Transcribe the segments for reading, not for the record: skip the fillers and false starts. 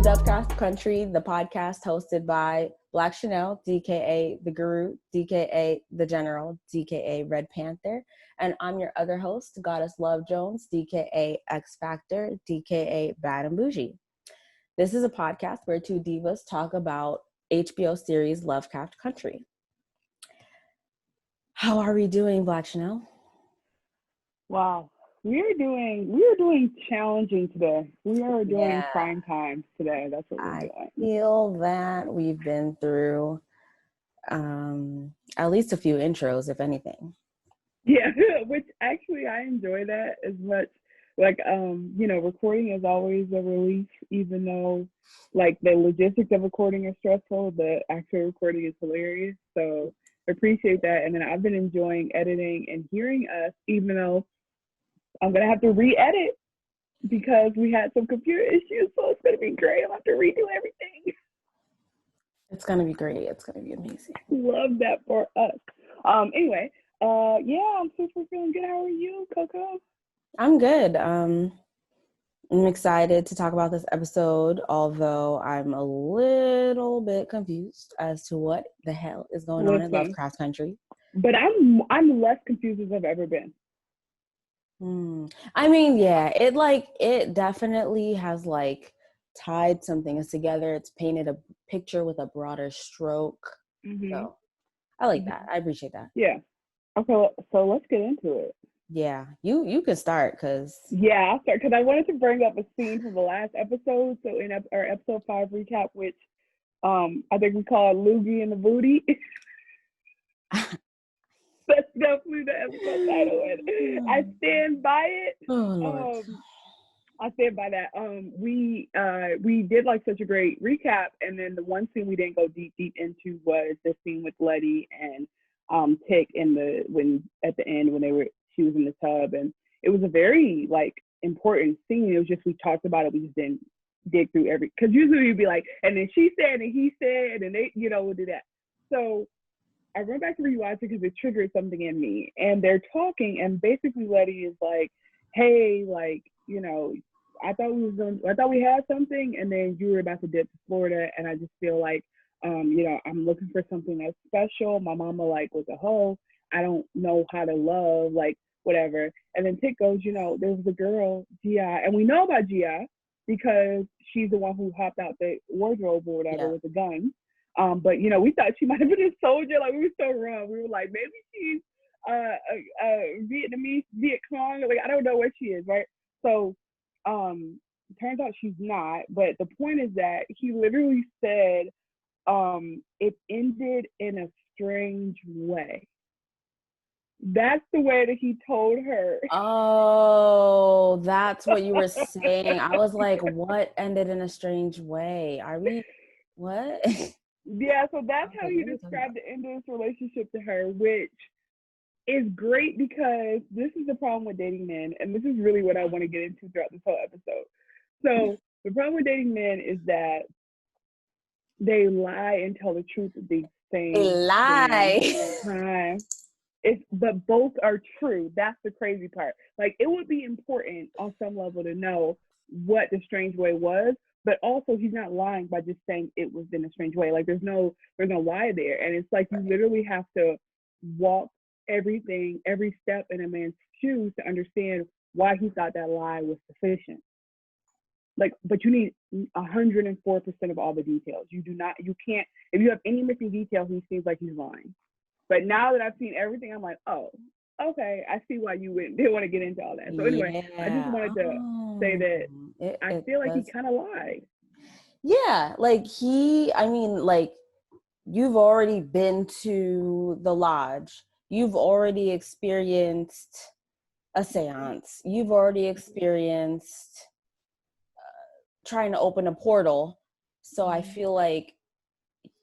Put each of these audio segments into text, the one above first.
Dovecraft Country, the podcast hosted by Black Chanel, DKA The Guru, DKA The General, DKA Red Panther. And I'm your other host, Goddess Love Jones, DKA X Factor, DKA Bad and Bougie. This is a podcast where two divas talk about HBO series Lovecraft Country. How are we doing, Black Chanel? Wow. We are doing challenging today. We are doing prime time today. That's what we're doing. I feel that we've been through at least a few intros, if anything. Yeah, which actually I enjoy that as much. Like, recording is always a relief, even though like the logistics of recording are stressful, the actual recording is hilarious. So I appreciate that. And then I've been enjoying editing and hearing us, even though I'm going to have to re-edit because we had some computer issues. So it's going to be great. I'll have to redo everything. It's going to be great. It's going to be amazing. Love that for us. Anyway, I'm super feeling good. How are you, Coco? I'm good. I'm excited to talk about this episode, although I'm a little bit confused as to what the hell is going on in Lovecraft Country. But I'm less confused as I've ever been. I mean, yeah, it definitely has tied some things together. It's painted a picture with a broader stroke. Mm-hmm. So I like that. I appreciate that. Yeah. Okay, so let's get into it. Yeah, you can start because. Yeah, I'll start because I wanted to bring up a scene from the last episode. So in our episode 5 recap, which I think we call Loogie and the Booty. That's definitely the episode title. And I stand by it. Oh, Lord. I stand by that. We did such a great recap, and then the one scene we didn't go deep into was the scene with Letty and Tick at the end when she was in the tub, and it was a very important scene. It was just we talked about it. We just didn't dig through because usually you'd be like, and then she said and he said, and they we'll do that. So I went back to rewatch it because it triggered something in me. And they're talking, and basically Letty is like, "Hey, I thought we had something, and then you were about to dip to Florida, and I just feel like, I'm looking for something that's special. My mama was a hoe. I don't know how to love, whatever." And then Tick goes, there was a girl, G.I., and we know about G.I. because she's the one who hopped out the wardrobe or whatever with a gun. But we thought she might have been a soldier. We were so wrong. We were like, maybe she's Vietnamese, Viet Cong. I don't know what she is, right? So turns out she's not. But the point is that he literally said it ended in a strange way. That's the way that he told her. Oh, that's what you were saying. I was like, what ended in a strange way? Are we what? Yeah, so that's how he described the end of his relationship to her, which is great because this is the problem with dating men, and this is really what I want to get into throughout this whole episode. So the problem with dating men is that they lie and tell the truth at the same time. But both are true. That's the crazy part. It would be important on some level to know what the strange way was. But also, he's not lying by just saying it was in a strange way. There's no lie there. And it's you literally have to walk every step in a man's shoes to understand why he thought that lie was sufficient. But you need 104% of all the details. You can't, if you have any missing detail, he seems like he's lying. But now that I've seen everything, I'm like, oh, okay, I see why you didn't want to get into all that. So anyway, I just wanted to say that I feel like he kind of lied. Yeah, you've already been to the lodge. You've already experienced a seance. You've already experienced trying to open a portal. So I feel like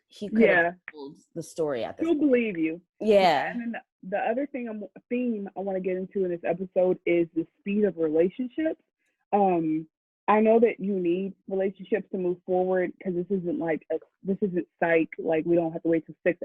he could have told the story at this point. He'll believe you. Yeah. And then the other theme I want to get into in this episode is the speed of relationships. I know that you need relationships to move forward because this isn't psych. We don't have to wait till 6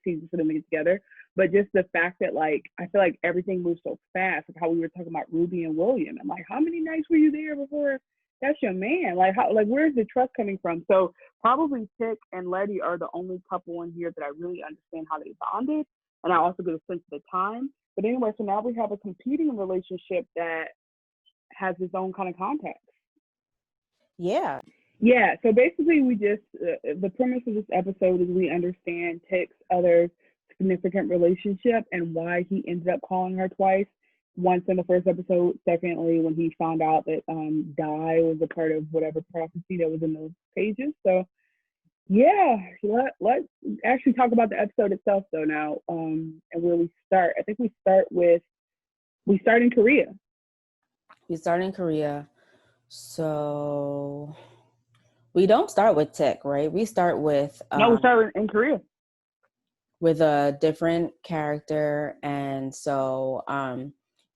seasons for them to get together. But just the fact that I feel like everything moves so fast. How we were talking about Ruby and William, and how many nights were you there before that's your man. Like how, like where's the trust coming from? So probably Tick and Letty are the only couple in here that I really understand how they bonded, and I also get a sense of the time. But anyway, so now we have a competing relationship that has its own kind of context. Yeah. Yeah, so basically, we just the premise of this episode is we understand Tick's other significant relationship and why he ended up calling her twice. Once in the first episode, secondly, when he found out that Di was a part of whatever prophecy that was in those pages. So yeah, let's actually talk about the episode itself though now, and where we start. I think we start in Korea. We start in Korea. So we don't start with Tick, right? We start with No, we start in Korea with a different character, and so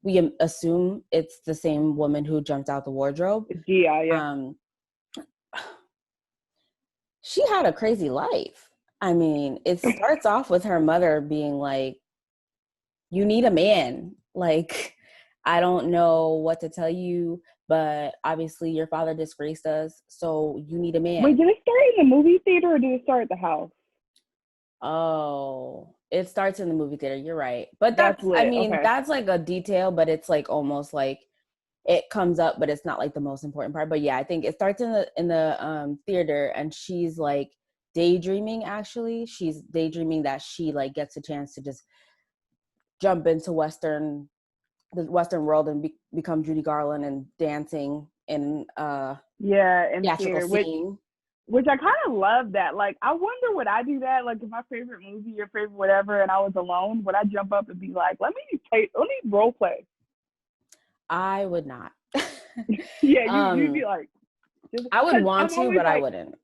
we assume it's the same woman who jumped out the wardrobe. It's Gia, yeah. She had a crazy life. I mean, it starts off with her mother being like, "You need a man." Like, I don't know what to tell you, but obviously your father disgraced us, so you need a man. Wait, did it start in the movie theater or did it start at the house? Oh, it starts in the movie theater. You're right. But that's I mean, okay. That's like a detail, but it's like almost like it comes up, but it's not like the most important part. But yeah, I think it starts in the theater, and she's like daydreaming. Actually, she's daydreaming that she like gets a chance to just jump into the Western world and become Judy Garland and dancing in in theatrical theater, scene. Which I kind of love that. Like, I wonder would I do that? Like, if my favorite movie, your favorite whatever, and I was alone, would I jump up and be like, let me role play? I would not. Yeah, you'd be like, I would want to, but I wouldn't.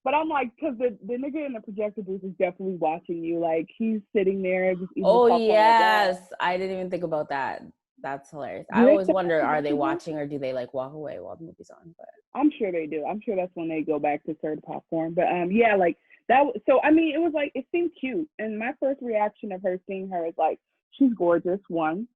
But I'm like, because the nigga in the projector booth is definitely watching you. Like, he's sitting there just eating Oh, popcorn. yes. I didn't even think about that. That's hilarious. I always wonder, are they watching or do they like walk away while the movie's on? But I'm sure they do. I'm sure that's when they go back to serve the popcorn. But yeah, like that. So I mean, it was like, it seemed cute. And my first reaction of her seeing her is like, she's gorgeous. One.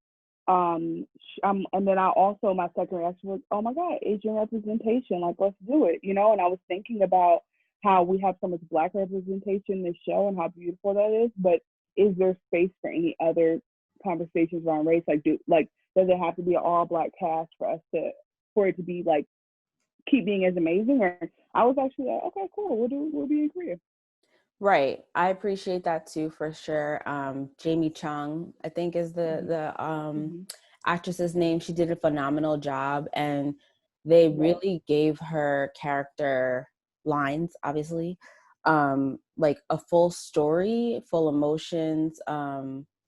And then my second reaction was, oh my God, Asian representation. Like, let's do it, you know? And I was thinking about how we have so much Black representation in this show and how beautiful that is. But is there space for any other conversations around race? Like, does it have to be an all Black cast for it to be like keep being as amazing? Or I was actually like, okay, cool, we'll be in Korea. Right. I appreciate that too, for sure. Jamie Chung, I think, is the actress's name. She did a phenomenal job, and they really gave her character lines, obviously, like a full story, full emotions.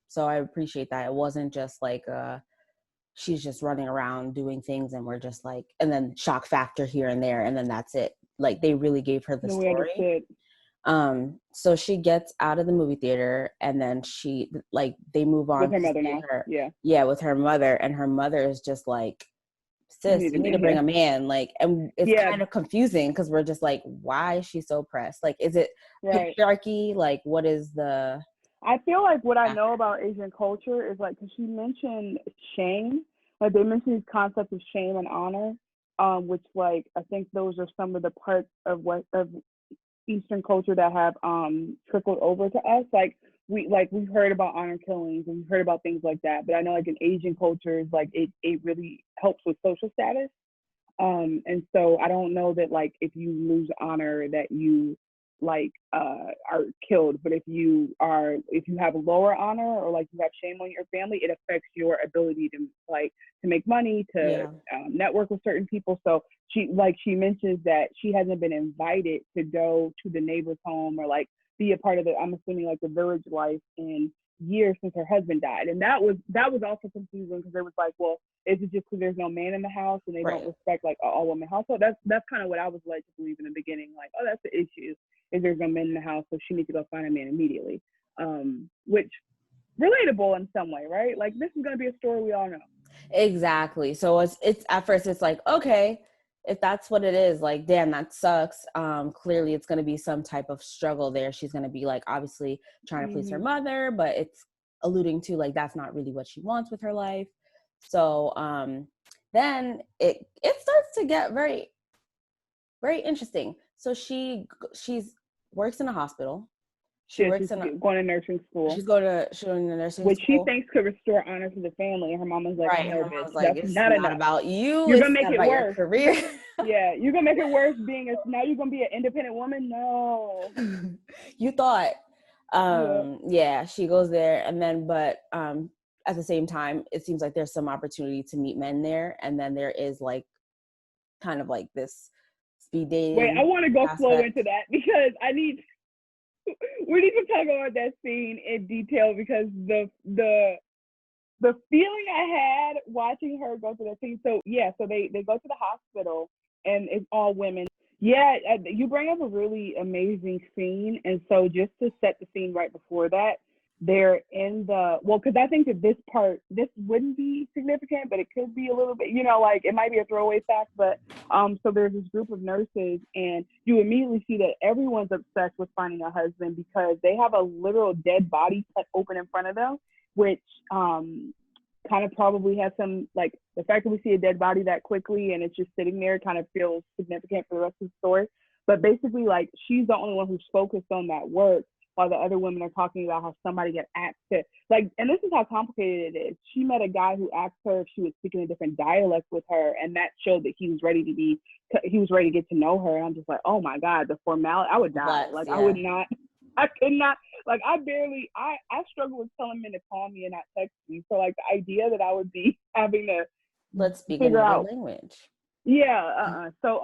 So I appreciate that. It wasn't just like she's just running around doing things and we're just like, and then shock factor here and there, and then that's it. Like, they really gave her the story. So she gets out of the movie theater, and then they move on with her mother now. With her mother, and her mother is just like, sis, you need to bring a man. Like, and it's kind of confusing because we're just like, why is she so pressed? Like, is it patriarchy? Like, what is the... I feel like what I know about Asian culture is like, because she mentioned shame, like they mentioned these concepts of shame and honor, which like I think those are some of the parts of Eastern culture that have trickled over to us. Like we've heard about honor killings and we've heard about things like that, but I know like in Asian cultures, like it really helps with social status. And so I don't know that like if you lose honor that you like are killed, but if you have a lower honor or like you have shame on your family, it affects your ability to make money, to network with certain people. So she mentions that she hasn't been invited to go to the neighbor's home or like be a part of I'm assuming like the village life in years since her husband died. And that was also confusing because it was like, well, is it just because there's no man in the house and they don't respect like an all-woman household? That's kind of what I was led to believe in the beginning. Like, oh, that's the issue, is there's no men in the house, so she needs to go find a man immediately. Which relatable in some way, right? Like, this is going to be a story we all know. Exactly. So it's at first it's like, okay, if that's what it is, like, damn, that sucks. Clearly it's going to be some type of struggle there. She's going to be like, obviously trying to please her mother, but it's alluding to like, that's not really what she wants with her life. So, then it starts to get very, very interesting. So she's works in a hospital. She's going to nursing school. She's going to nursing which school. She thinks could restore honor to the family. And her mama's like, right. no, Her mom's bitch, like, that's it's not enough. about you. You're it's going to make it worse. Your career. Yeah, you're going to make it worse now you're going to be an independent woman? No. You thought. Yeah, she goes there. And then, but at the same time, it seems like there's some opportunity to meet men there. And then there is like, kind of like this speed dating. Wait, I want to go slow into that because we need to talk about that scene in detail because the feeling I had watching her go through that scene. So they go to the hospital and it's all women. Yeah, you bring up a really amazing scene. And so just to set the scene right before that, they're in because I think that this wouldn't be significant, but it could be a little bit, like it might be a throwaway fact, but so there's this group of nurses and you immediately see that everyone's obsessed with finding a husband because they have a literal dead body cut open in front of them, which kind of probably has some, like, the fact that we see a dead body that quickly and it's just sitting there kind of feels significant for the rest of the story. But basically, like, she's the only one who's focused on that work while the other women are talking about how somebody get asked to, like, and this is how complicated it is. She met a guy who asked her if she was speaking a different dialect with her, and that showed that he was ready to get to know her. And I'm just like, oh my God, the formality, I would die. Like, yeah. I could not, like, I struggle with telling men to call me and not text me. So, like, the idea that I would be having to let's speak another language. Yeah. So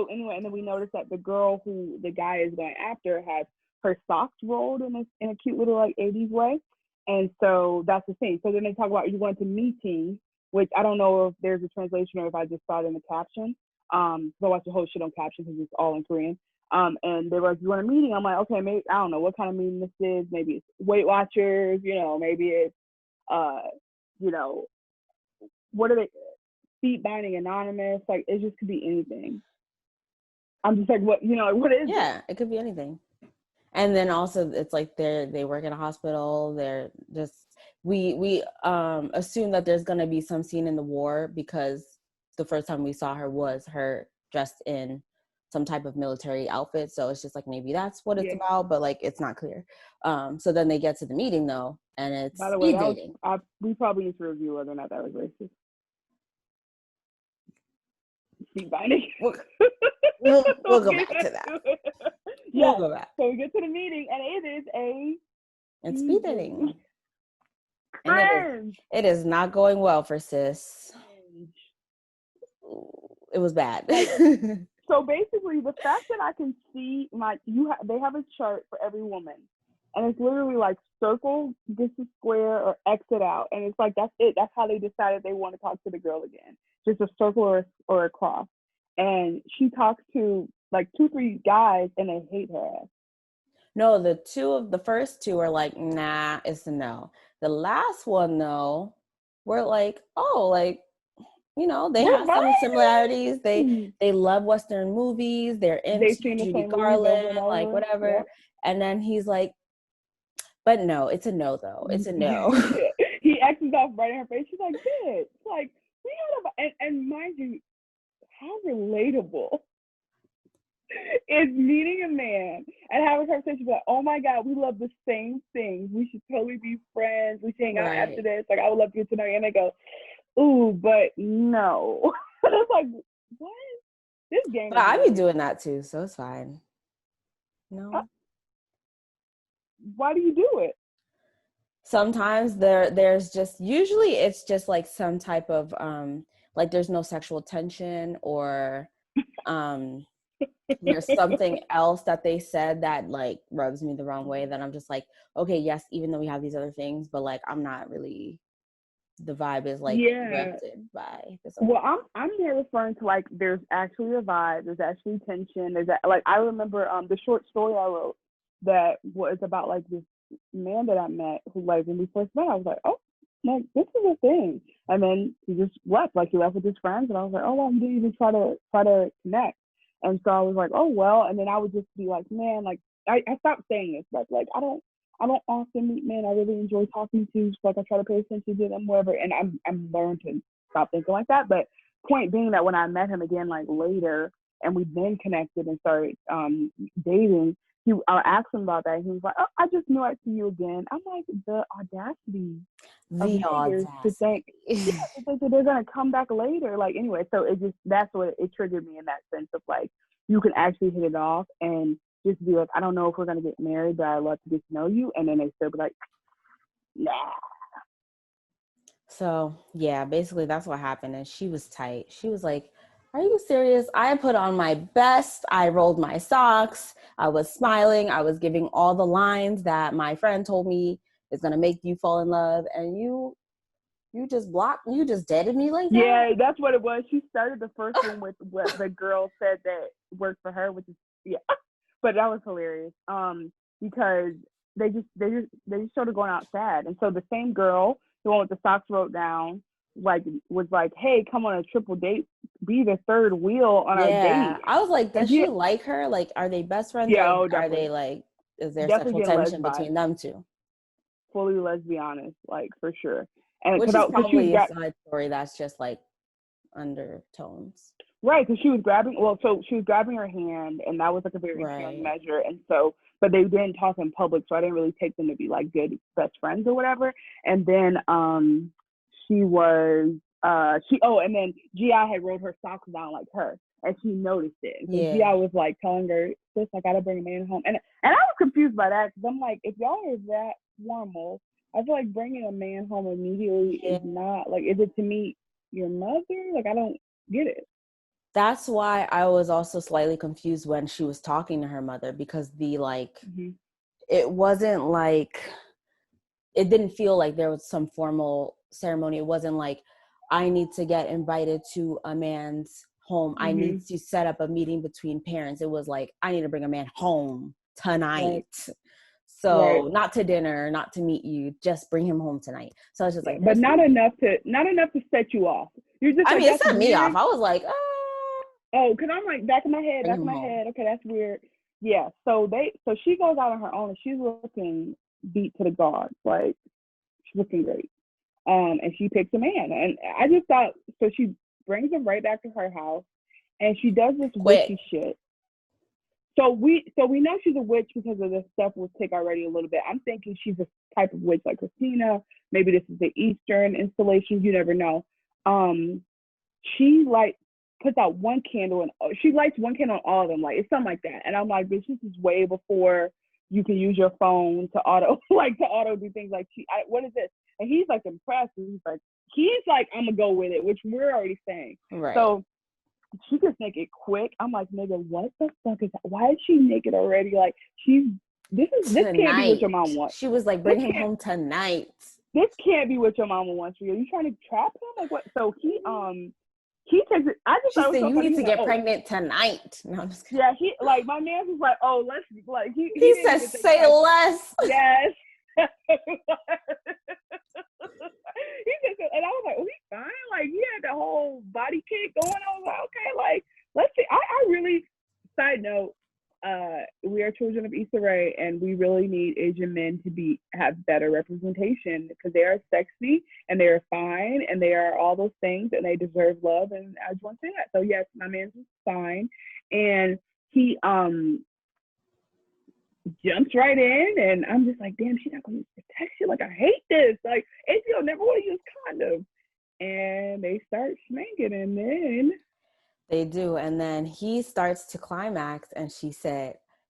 anyway, and then we noticed that the girl who the guy is going after has her socks rolled in a cute little, like, 80s way. And so that's the thing. So then they talk about you going to meeting, which I don't know if there's a translation or if I just saw it in the caption. So I watch the whole shit on caption because it's all in Korean. And they were like, you want a meeting? I'm like, okay, maybe, I don't know what kind of meeting this is. Maybe it's Weight Watchers, maybe it's, what are they, Feet Binding Anonymous? Like, it just could be anything. I'm just like, what is it? Yeah, it could be anything. And then also it's like they work in a hospital. They're just, we assume that there's going to be some scene in the war because the first time we saw her was her dressed in some type of military outfit. So it's just like, maybe that's what it's about, but like, it's not clear. So then they get to the meeting though, and it's by the way, dating. We probably need to review whether or not that was racist. Speed binding. We'll go back to that. We'll go back. So we get to the meeting, and it's speed dating. And it is not going well for sis. It was bad. So basically, the fact that I can see, like, they have a chart for every woman, and it's literally like circle, this is square, or exit out, and it's like that's it. That's how they decided they want to talk to the girl again, just a circle or a cross. And she talks to like 2-3 guys, and they hate her ass. No, the first two are like, nah, it's a no. The last one though, we're like, oh, like, they have some similarities. They love Western movies. They're into Judy Garland, like whatever. Yep. And then he's like, but no, it's a no though. It's a no. He X's off right in her face. She's like, bitch. Like, we had and mind you, how relatable is meeting a man and having a conversation like, oh my God, we love the same things. We should totally be friends. We should hang out after this. Like, I would love to get to know you. And they go, ooh, but no. It's like, what? This game. But I be doing that too, so it's fine. No. Why do you do it? Sometimes there's just, usually it's just like some type of like there's no sexual tension, or there's something else that they said that like rubs me the wrong way, that I'm just like, okay, yes, even though we have these other things, but like I'm not really, the vibe is like corrupted by this. Well, I'm more referring to like there's actually a vibe, there's actually tension, there's that, like I remember the short story I wrote that was about like this man that I met who, like, when we first met, I was like, oh, like, this is a thing. And then he just left, like he left with his friends, and I was like, oh well, he didn't even try to connect. And so I was like, oh well. And then I would just be like, man, like I stopped saying this, but like I don't often meet men I really enjoy talking to, so like I try to pay attention to them, whatever. And I'm learning stop thinking like that. But point being that when I met him again, like later, and we then connected and started dating, I asked him about that. And he was like, "Oh, I just knew I'd see you again." I'm like, the audacity of niggas to think, yeah, to think that they're gonna come back later. Like anyway, so that's what it triggered me in that sense of like, you can actually hit it off and just be like, I don't know if we're gonna get married, but I'd love to get to know you. And then they still be like, nah. So yeah, basically that's what happened. And she was tight. She was like, "Are you serious? I put on my best. I rolled my socks. I was smiling. I was giving all the lines that my friend told me is gonna make you fall in love, and you you just deaded me like that." Yeah, that's what it was. She started the first one with what the girl said that worked for her, which is but that was hilarious. Because they just started going out sad, and so the same girl, the one with the socks rolled down, like was like, "Hey, come on a triple date, be the third wheel on our date." I was like, does she like her? Like, are they best friends? Yeah, Or are definitely. they like, is there Definitely sexual getting tension lesbian, between them two? fully lesbianist, like for sure. And Which is because she was probably a side story that's just like undertones. right, because she was grabbing. Well, so she was grabbing her hand, and that was like a very caring measure. And so, but they didn't talk in public, so I didn't really take them to be like good best friends or whatever. And then she was and then Gi had rolled her socks down like her, and she noticed it. And so Gi was like telling her, "Sis, I gotta bring a man home." And I was confused by that because I'm like, if y'all are that formal, I feel like bringing a man home immediately is not like, is it to meet your mother? Like, I don't get it. That's why I was also slightly confused when she was talking to her mother, because it wasn't like, it didn't feel like there was some formal ceremony. It wasn't like, I need to get invited to a man's home. I need to set up a meeting between parents. It was like, I need to bring a man home tonight. Right. So not to dinner, not to meet you, just bring him home tonight. So I was just like, but not enough to set you off. You're just I like, mean, it set me off. I was like, because I'm like, back in my head, okay, that's weird. Yeah. So she goes out on her own, and she's looking beat to the gods. Like, she's looking great. And she picks a man, and I just thought, so she brings him right back to her house, and she does this witchy shit. So we know she's a witch because of the stuff with Tick already a little bit. I'm thinking she's a type of witch like Christina. Maybe this is the Eastern installation. You never know. She puts out one candle, and she lights one candle on all of them. Like, it's something like that. And I'm like, bitch, this is way before you can use your phone to auto do things like, what is this? And he's like impressed. And he's like, I'm gonna go with it, which we're already saying. Right. So she gets naked quick. I'm like, nigga, what the fuck is that? Why is she naked already? Like, this can't be what your mom wants. She was like, bring him home tonight. This can't be what your mama wants for you. Are you trying to trap him? Like, what? So he takes it. I just said, you need to get pregnant tonight. No, I'm just kidding. Yeah, he like, my man was like, oh, let's like he says, say less. Yes. He just, and I was like, oh, he's fine. Like, he had the whole body kick going on. I was like, okay, like, let's see. I really, side note, we are children of Issa Rae, and we really need Asian men to have better representation, because they are sexy and they are fine and they are all those things, and they deserve love. And I just want to say that. So yes, my man's fine, and he jumps right in, and I'm just like, damn, she's not gonna use protection. Like, I hate this. Like, HBO never want to use condom. And they start spanking, and then they do, and then he starts to climax, and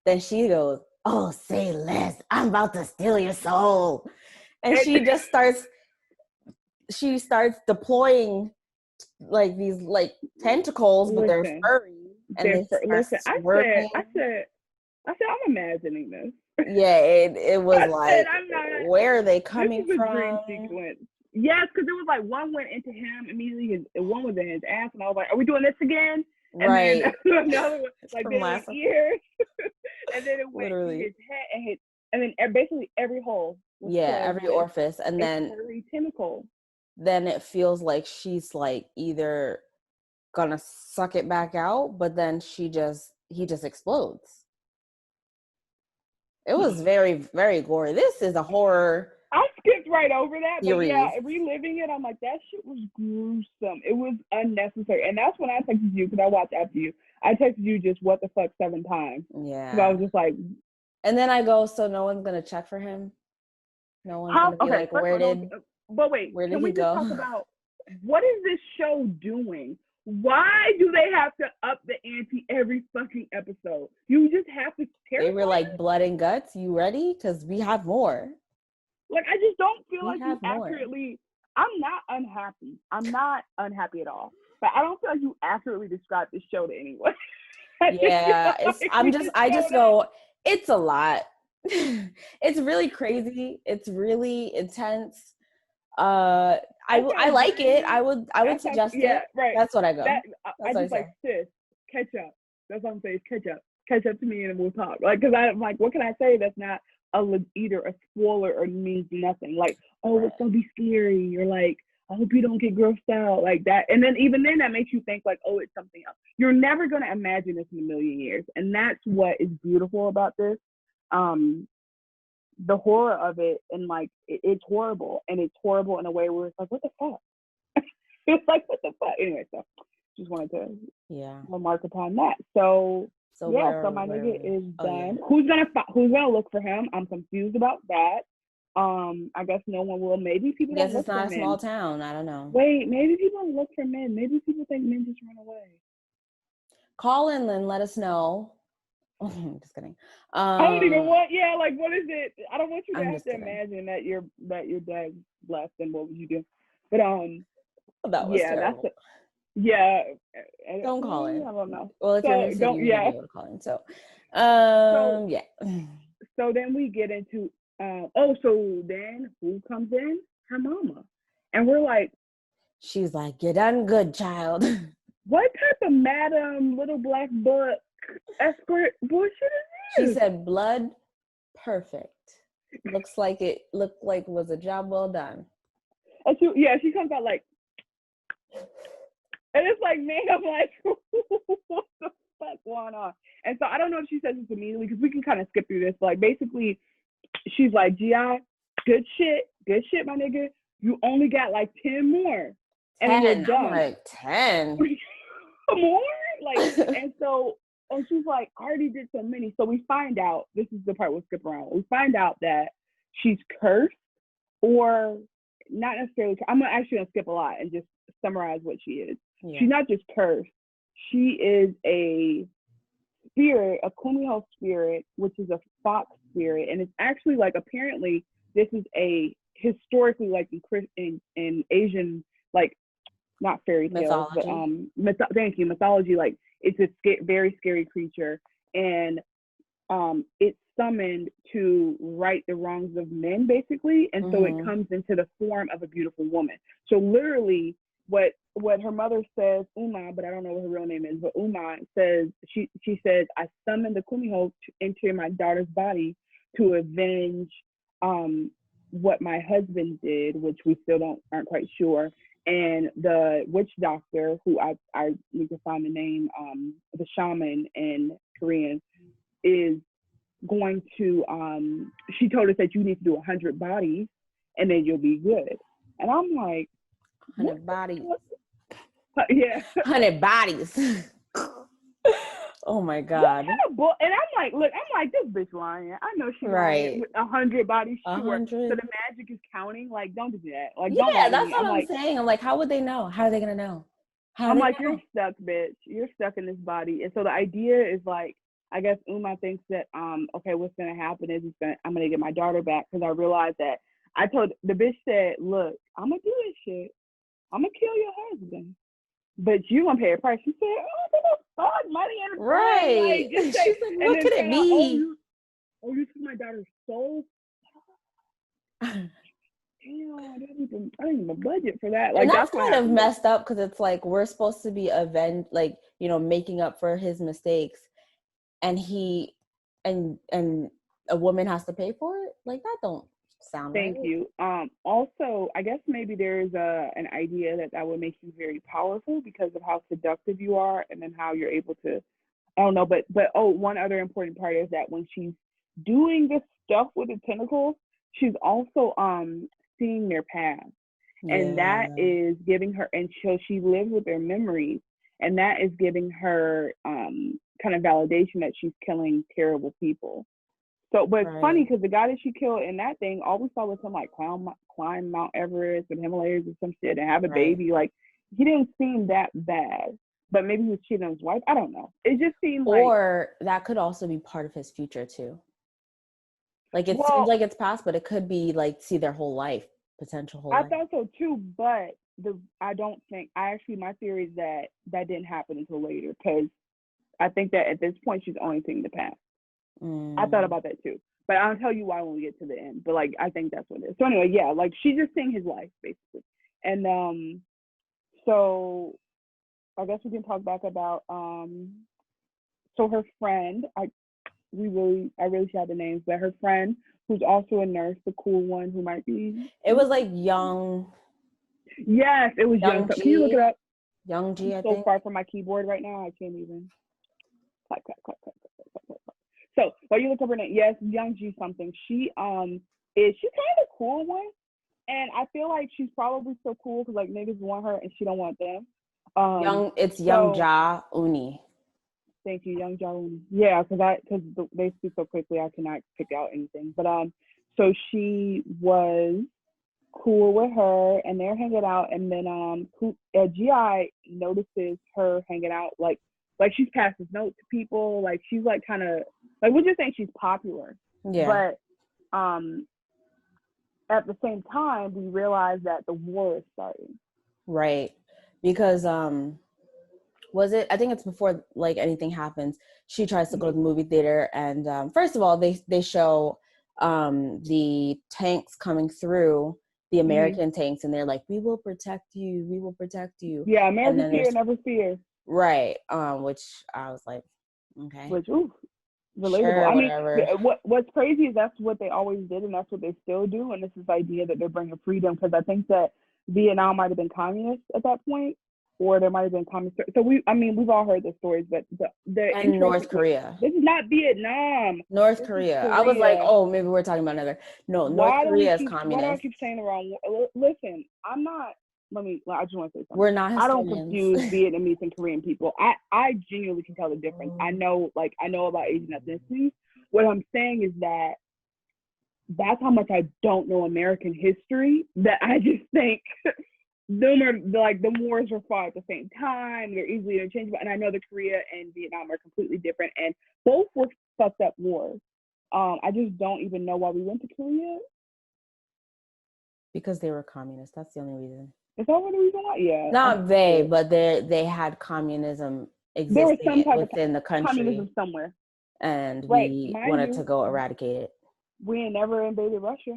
then she goes, oh, say less, I'm about to steal your soul. And she just starts deploying like these like tentacles, but they're furry. And I said, I'm imagining this. Yeah, it was like, where are they coming from? Dream sequence. Yes, because it was like one went into him immediately, and one was in his ass, and I was like, are we doing this again? And right. Then another one, like, in his ears. And then it went to his head, and then basically every hole. Yeah, every orifice. And then every tentacle. Then it feels like she's like either gonna suck it back out, but then he just explodes. It was very, very gory. This is a horror. I skipped skipped right over that. But series. yeah, reliving it, I'm like, that shit was gruesome. It was unnecessary. And that's when I texted you, because I watched after you. I texted you just what the fuck 7 times. Yeah. Because I was just like. And then I go, so no one's going to check for him? No one's going to be like, where did can we he just go? talk about, what is this show doing? Why do they have to up the ante every fucking episode? You just have to They were like, blood and guts, you ready? Because we have more. Like, I just don't feel We like you accurately, I'm not unhappy. I'm not unhappy at all. But I don't feel like you accurately described this show to anyone. Yeah, I just go, it's a lot. It's really crazy. It's really intense. I like it. I would suggest it. Right. That's what I go. I just like, sis, catch up. That's what I'm saying. Catch up. Catch up to me and we'll talk. Like, because I'm like, what can I say that's not either a spoiler or means nothing? Like, oh, it's gonna be scary, or like, I hope you don't get grossed out, like that. And then even then that makes you think like, oh, it's something else. You're never gonna imagine this in a million years. And that's what is beautiful about this. The horror of it, and like it's horrible, and it's horrible in a way where it's like, what the fuck? It's like, what the fuck? Anyway, so just wanted to remark upon that. So my nigga is done. Yeah. Who's gonna look for him? I'm confused about that. I guess no one will. Maybe people don't look for men. It's not a small town. I don't know. Wait, maybe people don't look for men. Maybe people think men just run away. Call in and let us know. I'm just kidding. I don't even want. Yeah, like, what is it? I don't want you to have to imagine that your dad left, and what would you do? But that was terrible. Don't call in. I don't know. Well, if you're in the city, you won't be able to call in. So, yeah. So then we get into so then who comes in? Her mama, and we're like, she's like, "You're done good, child." What type of Madam Little Black Book escort bullshit is this? She said, "Blood, perfect. Looks like it was a job well done." And she comes out like, and it's like, man, I'm like, what the fuck going on? And so I don't know if she says this immediately, because we can kind of skip through this. Like, basically, she's like, GI, good shit, my nigga. You only got like 10 more, and then you're done. I'm like, 10 more, like, and she's like, I already did so many. So we find out, this is the part we'll skip around. We find out that she's cursed, or not necessarily. I'm actually gonna skip a lot and just summarize what she is. Yeah. She's not just cursed. She is a spirit, a kumiho spirit, which is a fox spirit, and it's actually like, apparently this is a historically, like, in Asian, like, not fairy tales, but mythology, like, it's a very scary creature, and it's summoned to right the wrongs of men, basically, and so it comes into the form of a beautiful woman. So literally, what her mother says, Uma, but I don't know what her real name is, but Uma says, she says, I summoned the kumiho into my daughter's body to avenge what my husband did, which we still aren't quite sure. And the witch doctor, who I need to find the name, the shaman in Korean, is going to, she told us that you need to do 100 bodies and then you'll be good. And I'm like, 100 bodies. Yeah. 100 bodies. Oh my God. And I'm like, look, this bitch lying. I know she's lying. 100 bodies, sure. 100. So the magic is counting. Like, don't do that. Like, yeah, that's what I'm saying. I'm like, how would they know? How are they gonna know? I'm like, you're stuck, bitch. You're stuck in this body. And so the idea is, like, I guess Uma thinks that, okay, what's gonna happen is I'm gonna get my daughter back, because I realized that the bitch said, look, I'm gonna do this shit. I'm gonna kill your husband, but you gonna pay a price. She said, oh, fuck, money and right. Like, she's like, what could it be? You took my daughter's soul. Damn, I didn't even budget for that. Like, and that's kind of messed up, because it's like, we're supposed to be making up for his mistakes, and and a woman has to pay for it. Like, that don't sound right. Thank you. Also, I guess maybe there's an idea that would make you very powerful because of how seductive you are, and then how you're able to, I don't know, but one other important part is that when she's doing this stuff with the tentacles, she's also seeing their past. Yeah. And that is giving her, and so she lives with their memories, and that is giving her kind of validation that she's killing terrible people. So, but it's funny because the guy that she killed in that thing, all we saw was him like climb Mount Everest and Himalayas or some shit and have a baby. Like, he didn't seem that bad, but maybe he was cheating on his wife. I don't know. It just seemed like, or that could also be part of his future too. Like, it seems like it's past, but it could be like, see their whole life, potential whole life. I thought so too, but my theory is that didn't happen until later, because I think that at this point she's only seeing the past. I thought about that too, but I'll tell you why when we get to the end. But like, I think that's what it is. So anyway, yeah, like she's just seeing his life basically, and so I guess we can talk back about so her friend, I really should have the names, but her friend who's also a nurse, the cool one who might be. It was like Young. Yes, it was Young. Can you look it up? Young G, I think. So think. far from my keyboard right now, I can't even. Clack. So while you look up her name, yes, Young G something. She's kind of a cool one, and I feel like she's probably so cool because like niggas want her and she don't want them. Young Ja Uni. Thank you, Young Ja Uni. Yeah, because they speak so quickly, I cannot pick out anything. But so she was cool with her, and they're hanging out, and then GI notices her hanging out like she's passing notes to people, like she's like kind of like, we're just saying she's popular. Yeah. But at the same time, we realize that the war is starting. Right. Because was it, I think it's before like anything happens, she tries to go to the movie theater, and first of all they show the tanks coming through, the American tanks, and they're like, we will protect you. Yeah, American fear, never fear. Right. Which I was like, okay. Which, ooh, relatable. Sure, I mean, what's crazy is that's what they always did, and that's what they still do. And this is the idea that they're bringing freedom, because I think that Vietnam might have been communist at that point, or there might have been communist. So we've all heard the stories, but and North Korea. This is not Vietnam. North Korea. I was like, oh, maybe we're talking about another. No, North Korea is communist. Why do I keep saying the wrong? Listen, I'm not. I just want to say something. We're not historians. I don't confuse Vietnamese and Korean people. I genuinely can tell the difference. I know about Asian ethnicities. What I'm saying is that's how much I don't know American history, that I just think them are like, the wars were fought at the same time. They're easily interchangeable. And I know that Korea and Vietnam are completely different, and both were fucked up wars. I just don't even know why we went to Korea. Because they were communists. That's the only reason. Is that what the reason why? Yeah. Not they, but they had communism existing within the country. Communism somewhere. And we wanted to go eradicate it. We ain't never invaded Russia.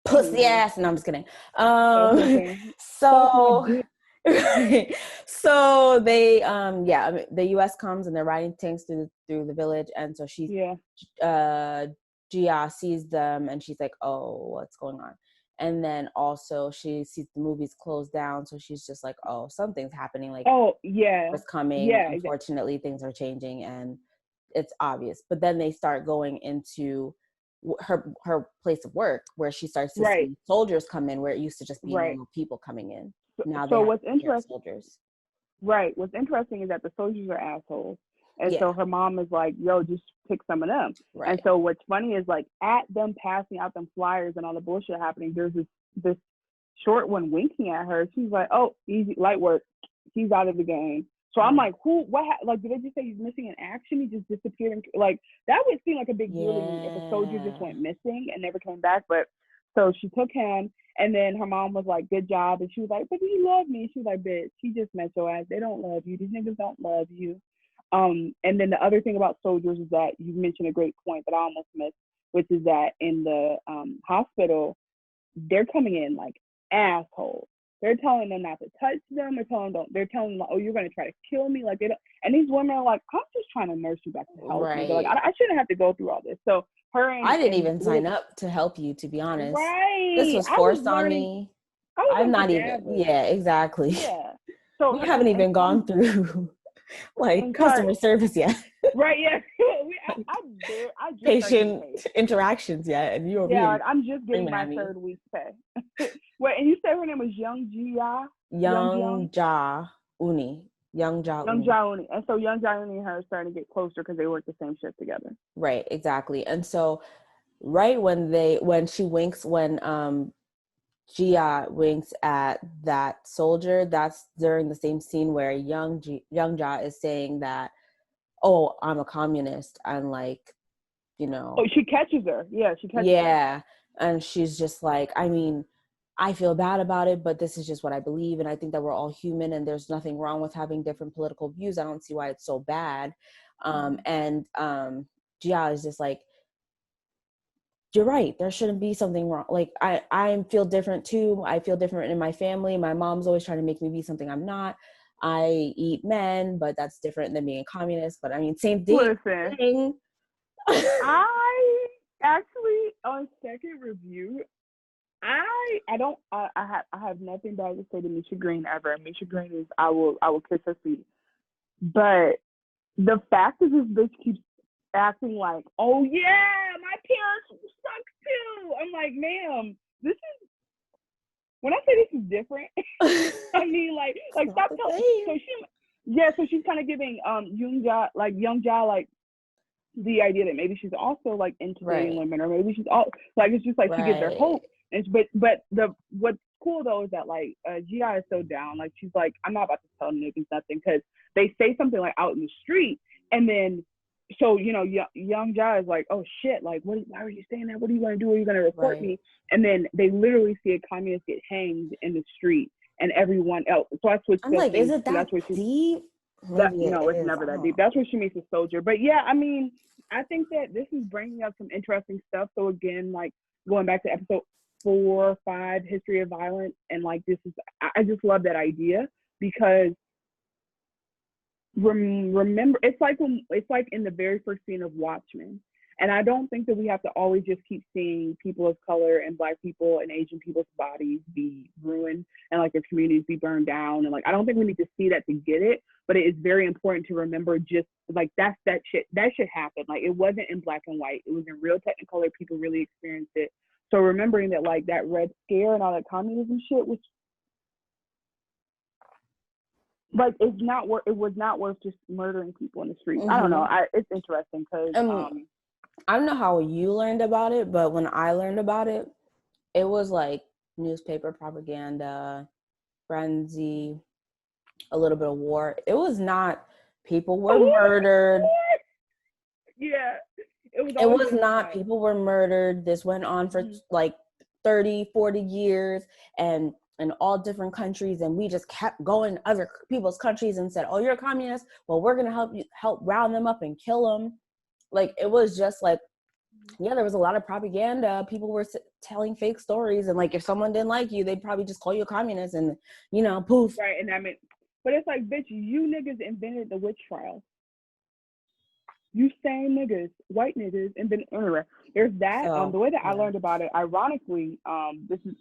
Pussy ass. No, I'm just kidding. So so they the US comes and they're riding tanks through the village, and so Gia sees them and she's like, oh, what's going on? And then also she sees the movies closed down, so she's just like, oh, something's happening, like, oh yeah, it's coming. Yeah, unfortunately, things are changing and it's obvious. But then they start going into her place of work, where she starts to see soldiers come in, where it used to just be normal people coming in. Now so what's interesting, soldiers. Right. What's interesting is that the soldiers are assholes. And so her mom is like, yo, just pick some of them. Right. And so what's funny is, like, at them passing out them flyers and all the bullshit happening, there's this short one winking at her. She's like, oh, easy, light work. He's out of the game. So I'm like, like, did they just say he's missing in action? He just disappeared. Like, that would seem like a big deal to me if a soldier just went missing and never came back. But so she took him, and then her mom was like, good job. And she was like, but he loved me. She was like, bitch, he just met your ass. They don't love you. These niggas don't love you. And then the other thing about soldiers is that you mentioned a great point that I almost missed, which is that in the hospital, they're coming in like assholes. They're telling them not to touch them. They're telling them, oh, you're going to try to kill me. Like, they don't. And these women are like, I'm just trying to nurse you back to health. Right. Like, I shouldn't have to go through all this. So I didn't even sign up to help you, to be honest. Right. This was forced on me. I'm not even. Yeah, exactly. Yeah. So we haven't even gone through. like And customer service yet. right, yeah. I just started getting Patient paid. interactions yet, and you over Yeah, here like I'm just getting screaming my at me. 3rd week's pay. Wait, and you said her name was Young Jia? Young Ja Uni. Young Ja Young Uni. Jauni. And so Young Jauni and her are starting to get closer because they work the same shift together. Right, exactly. And so right when she winks, when Gia winks at that soldier, that's during the same scene where young Ja is saying that, oh, I'm a communist, and like, you know. Oh, she catches her. Yeah, she catches her. Yeah. And she's just like, I mean, I feel bad about it, but this is just what I believe. And I think that we're all human and there's nothing wrong with having different political views. I don't see why it's so bad. And Gia is just like, you're right. There shouldn't be something wrong. Like, I feel different too. I feel different in my family. My mom's always trying to make me be something I'm not. I eat men, but that's different than being a communist. But I mean, same thing. Listen, I actually, on second review, I have nothing bad to say to Misha Green ever. Misha Green is I will kiss her feet. But the fact that this bitch keeps acting like, oh yeah, my parents suck too. I'm like, ma'am, this is when I say this is different. I mean, like stop telling. So she's kind of giving Young Ja like the idea that maybe she's also like into dating women, or maybe she's all like, it's just like she gives her hope. And but what's cool though is that like Gia is so down. Like she's like, I'm not about to tell niggas nothing, because they say something like out in the street, and then so you know young Gia is like, oh shit, like why are you saying that? What are you gonna do? Are you gonna report me? And then they literally see a communist get hanged in the street, and everyone else. So that's what I'm like, is it that deep? No, it's never that deep. That's what she meets a soldier. But yeah, I mean, I think that this is bringing up some interesting stuff. So again, like going back to episode 4 or 5, history of violence, and like this is, I just love that idea, because remember, it's like in the very first scene of Watchmen. And I don't think that we have to always just keep seeing people of color and Black people and Asian people's bodies be ruined and like their communities be burned down. And like, I don't think we need to see that to get it, but it is very important to remember, just like that shit happened. Like it wasn't in black and white. It was in real technicolor. People really experienced it. So remembering that like that Red Scare and all that communism shit was like, it was not worth just murdering people in the streets. I don't know. It's interesting because I don't know how you learned about it, but when I learned about it, it was like newspaper propaganda, frenzy, a little bit of war. It was not people were murdered. Yeah. It was not people were murdered. This went on for like 30, 40 years and in all different countries, and we just kept going to other people's countries and said, oh, you're a communist? Well, we're going to help round them up and kill them. Like, it was just like, yeah, there was a lot of propaganda. People were telling fake stories, and like, if someone didn't like you, they'd probably just call you a communist, and you know, poof. Right, and I mean, but it's like, bitch, you niggas invented the witch trials. You same niggas, white niggas, and then there's that. The way that I learned about it, ironically, this is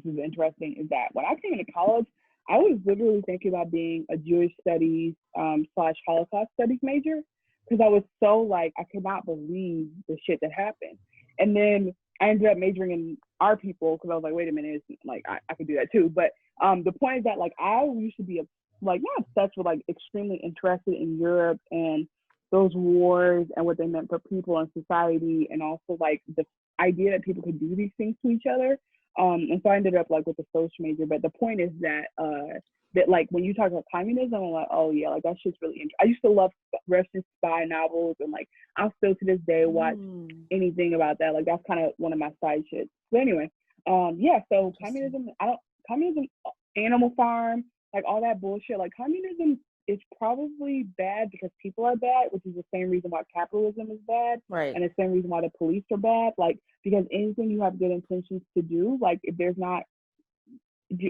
interesting, is that when I came into college, I was literally thinking about being a Jewish studies / Holocaust studies major, because I was so like, I could not believe the shit that happened. And then I ended up majoring in our people, because I was like, wait a minute, it's like I could do that too. But the point is that like I used to be not obsessed, but like extremely interested in Europe and those wars and what they meant for people and society, and also like the idea that people could do these things to each other. And so I ended up like with a social major. But the point is that that like when you talk about communism, I'm like, oh yeah, like that shit's really interesting. I used to love Russian spy novels, and like I'll still to this day watch anything about that. Like that's kind of one of my side shits. But anyway, yeah. So communism, Animal Farm, like all that bullshit. Like communism is probably bad because people are bad, which is the same reason why capitalism is bad, right? And the same reason why the police are bad. Like, because anything you have good intentions to do, like if there's not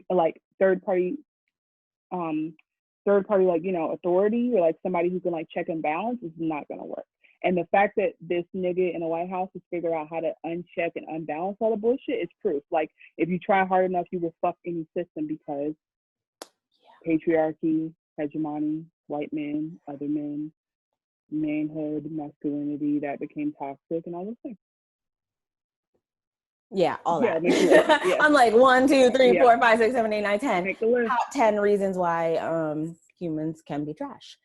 like third party like, you know, authority, or like somebody who can like check and balance, is not gonna work. And the fact that this nigga in the White House has figured out how to uncheck and unbalance all the bullshit is proof. Like if you try hard enough, you will fuck any system, because patriarchy, hegemony, white men, other men, manhood, masculinity that became toxic, and all those things. Yeah, all Yeah, that. make a list. Yeah. I'm like 1, 2, 3, Yeah. 4, 5, 6, 7, 8, 9, 10. Make a list. Top 10 reasons why humans can be trash.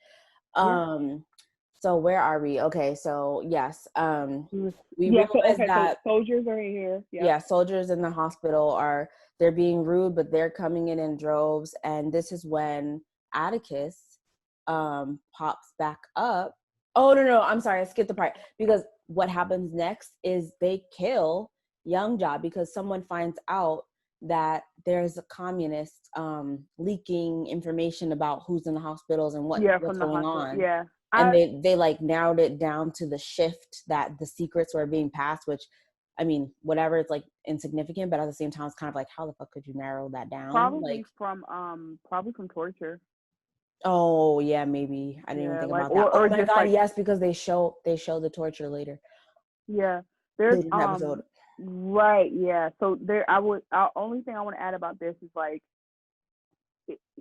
So where are we? Okay, so yes, we realized that so soldiers are here. Yeah, soldiers in the hospital they're being rude, but they're coming in droves, and this is when Atticus pops back up. Oh no, I'm sorry, I skipped the part, because what happens next is they kill Young Ja because someone finds out that there's a communist leaking information about who's in the hospitals and what's going on. Yeah. And they like narrowed it down to the shift that the secrets were being passed, which, I mean, whatever, it's like insignificant, but at the same time, it's kind of like, how the fuck could you narrow that down? Probably from torture. Oh yeah, maybe. I didn't even think about that. Oh my god, yes, because they show the torture later. Yeah. There's later in the episode. Right, yeah. So only thing I want to add about this is like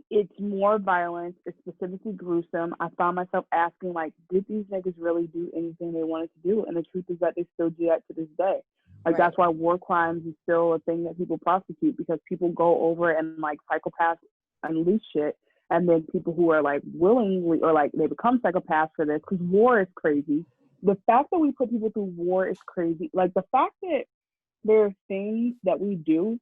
it's more violence. It's specifically gruesome. I found myself asking, like, did these niggas really do anything they wanted to do? And the truth is that they still do that to this day. Like, that's why war crimes is still a thing that people prosecute, because people go over and, like, psychopaths unleash shit. And then people who are, like, willingly, or, like, they become psychopaths for this, because war is crazy. The fact that we put people through war is crazy. Like, the fact that there are things that we do,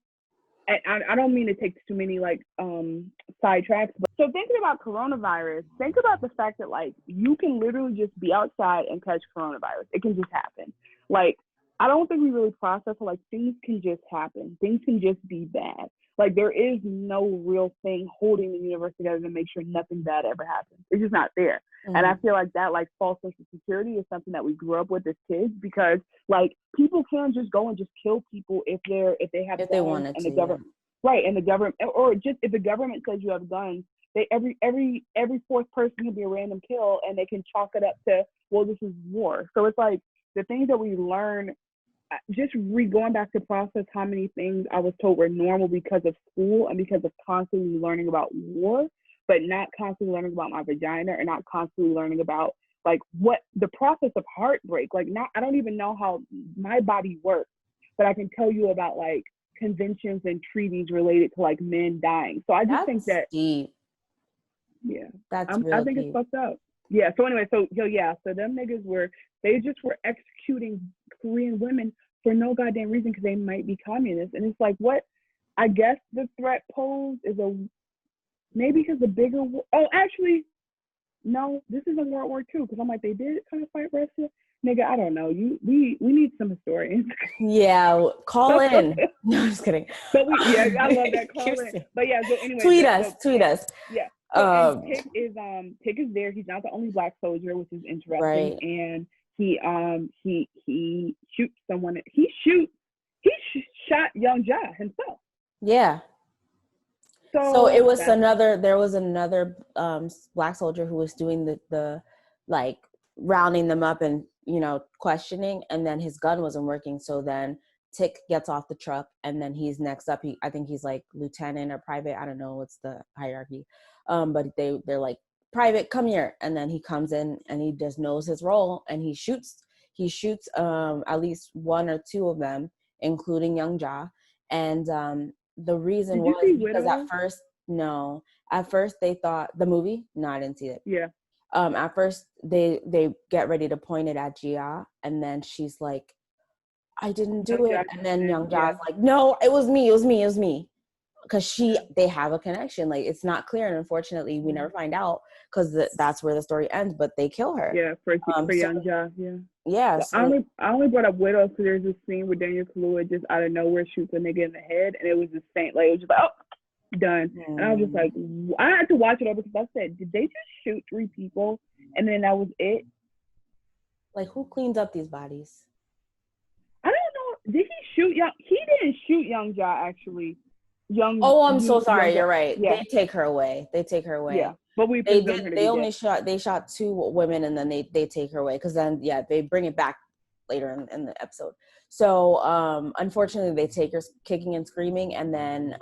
I don't mean to take too many like sidetracks, but so thinking about coronavirus, think about the fact that like you can literally just be outside and catch coronavirus. It can just happen. Like, I don't think we really process it. Like, things can just happen. Things can just be bad. Like, there is no real thing holding the universe together to make sure nothing bad ever happens. It's just not there. Mm-hmm. And I feel like that like false sense of security is something that we grew up with as kids, because like people can just go and just kill people if they have guns, they wanted and to, the government, right, and the government, or just if the government says you have guns, they every fourth person can be a random kill, and they can chalk it up to, well, this is war. So it's like the things that we learn, just going back to process how many things I was told were normal because of school and because of constantly learning about war, but not constantly learning about my vagina, or not constantly learning about like what the process of heartbreak. Like, I don't even know how my body works, but I can tell you about like conventions and treaties related to like men dying. So I just think that deep. Yeah, I think deep. It's fucked up. Yeah. So anyway, so them niggas they just were executing Korean women for no goddamn reason, because they might be communists. And it's like, what? I guess the threat posed is maybe because the bigger. Oh, actually, no. This is in World War II, because I'm like, they did kind of fight Russia. Nigga, I don't know. We need some historians. Yeah, call in. No, I'm just kidding. But I love that, call in. But yeah, so anyway, tweet us. Yeah. So Tick is there. He's not the only black soldier, which is interesting. Right. And he shoots someone. He shot Young Ja himself. Yeah. So it was there was another black soldier who was doing the like rounding them up and, you know, questioning, and then his gun wasn't working. So then Tick gets off the truck, and then he's next up. I think he's like lieutenant or private. I don't know what's the hierarchy. But they're like, private, come here. And then he comes in and he just knows his role, and he shoots at least one or two of them, including Young Ja. And the reason was because at first they thought the movie. No, I didn't see it. Yeah. At first they get ready to point it at Gia, and then she's like, I didn't do it. And then Young Ja's like, no, it was me. Because they have a connection. Like, it's not clear, and unfortunately we never find out, because that's where the story ends. But they kill her. Yeah, for Young Ja. Yeah. Yeah. So I only brought up Widow because there's this scene where Daniel Kaluuya just out of nowhere shoots a nigga in the head, and it was the same. Like, it was just like, oh, done. And I was just like, I had to watch it over, because I said, did they just shoot 3 people and then that was it? Like, who cleans up these bodies? I don't know. Did he shoot Young? He didn't shoot Young Ja, actually. I'm so sorry. You're right. Yeah. They take her away. Yeah, but they shot 2 women, and then they take her away, because then they bring it back later in the episode. So unfortunately they take her kicking and screaming, and then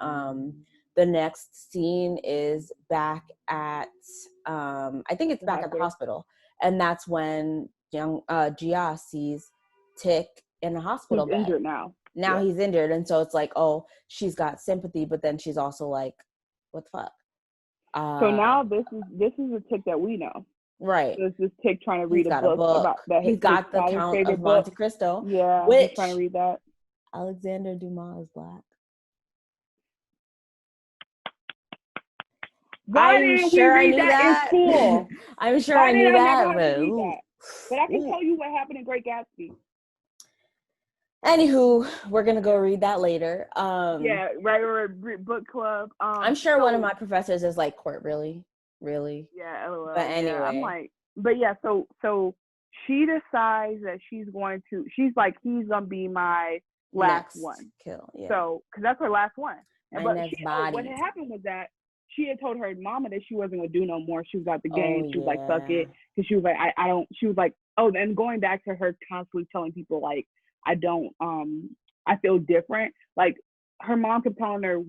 the next scene is back at I think it's back at the hospital, and that's when young Gia sees Tick in a hospital He's bed. injured now. Now he's injured, and so it's like, oh, she's got sympathy, but then she's also like, what the fuck? So now this is a Tick that we know. Right. There's this Tick trying to read a book about that. He's got the Count of Monte Cristo. Yeah, which he's trying to read that. Alexander Dumas is black. Why didn't we read that in school? I'm sure I knew that, but I can tell you what happened in Great Gatsby. Anywho, we're gonna go read that later. Yeah, regular book club. I'm sure one of my professors is like, Court, really? Yeah, LOL. But anyway, yeah, I'm like, but yeah, so she decides that she's like, he's gonna be my last one. Kill. Yeah. So, because that's her last one. What had happened was that she had told her mama that she wasn't gonna do no more. She was out the game. She was like, fuck it, because she was like, I don't. She was like, oh, and going back to her constantly telling people like, I feel different. Like, her mom kept telling her,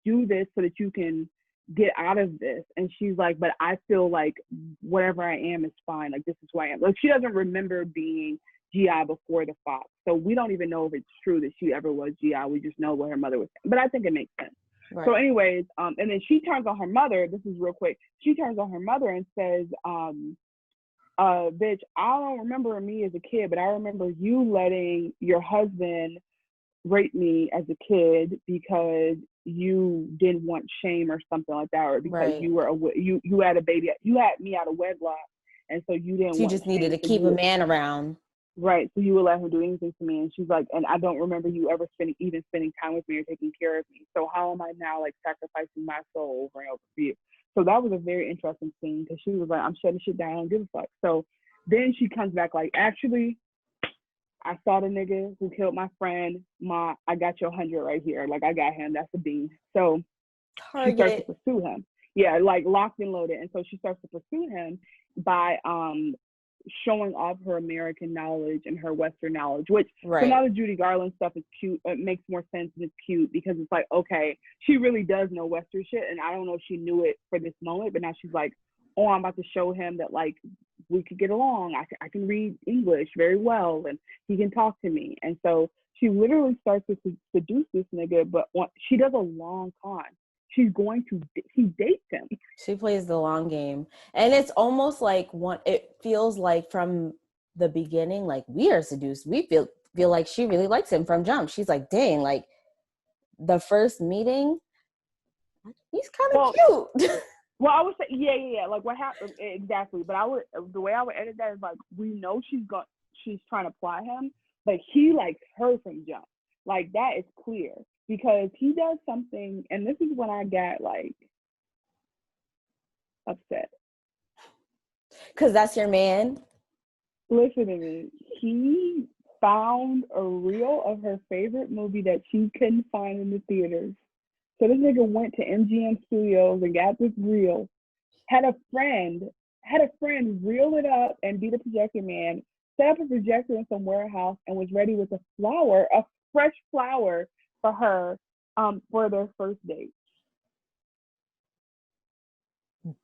do this so that you can get out of this. And she's like, but I feel like whatever I am is fine. Like, this is who I am. Like, she doesn't remember being GI before the Fox. So we don't even know if it's true that she ever was GI. We just know what her mother was saying. But I think it makes sense. Right. So anyways, and then she turns on her mother. This is real quick. She turns on her mother and says, bitch, I don't remember me as a kid, but I remember you letting your husband rape me as a kid because you didn't want shame or something like that, or because you were you had a baby, you had me out of wedlock, and so you didn't. So you just needed to keep a man around. Right, so you would let him do anything to me. And she's like, and I don't remember you ever spending time with me or taking care of me. So how am I now like sacrificing my soul over and over for you? So that was a very interesting scene, because she was like, I'm shutting shit down, I don't give a fuck. So then she comes back like, actually, I saw the nigga who killed my friend. I got your 100 right here. Like, I got him. That's a bean. So she starts to pursue him. Yeah, like locked and loaded. And so she starts to pursue him by showing off her American knowledge and her Western knowledge, which so now the Judy Garland stuff is cute. It makes more sense and it's cute, because it's like, okay, she really does know Western shit. And I don't know if she knew it for this moment, but now she's like, oh, I'm about to show him that like we could get along. I can read English very well and he can talk to me. And so she literally starts to seduce this nigga, but she does a long con. She dates him. She plays the long game. And it's almost like it feels like from the beginning, like we are seduced. We feel like she really likes him from jump. She's like, dang, like the first meeting, he's kind of cute. Well, I would say, yeah. Like what happened exactly. But the way I would edit that is like, we know she's trying to plot him, but he likes her from jump. Like that is clear. Because he does something, and this is when I got like upset. Because that's your man? Listen to me. He found a reel of her favorite movie that she couldn't find in the theaters. So this nigga went to MGM Studios and got this reel. Had a friend reel it up and be the projector man, set up a projector in some warehouse, and was ready with a fresh flower for her for their first date.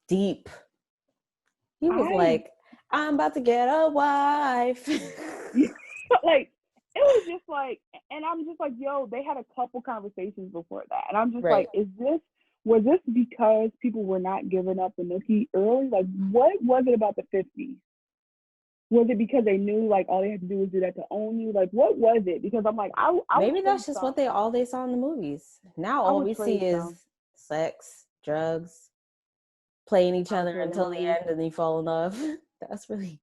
Deep. He was like, I'm about to get a wife. Like, it was just like, and I'm just like, yo, they had a couple conversations before that. And I'm just like, was this because people were not giving up the nookie early? Like, what was it about the 50s? Was it because they knew like all they had to do was do that to own you? Like, what was it? Because I'm like, I maybe that's just what they saw in the movies. Now all we see is sex, drugs, playing each other until the end, and then you fall in love. That's really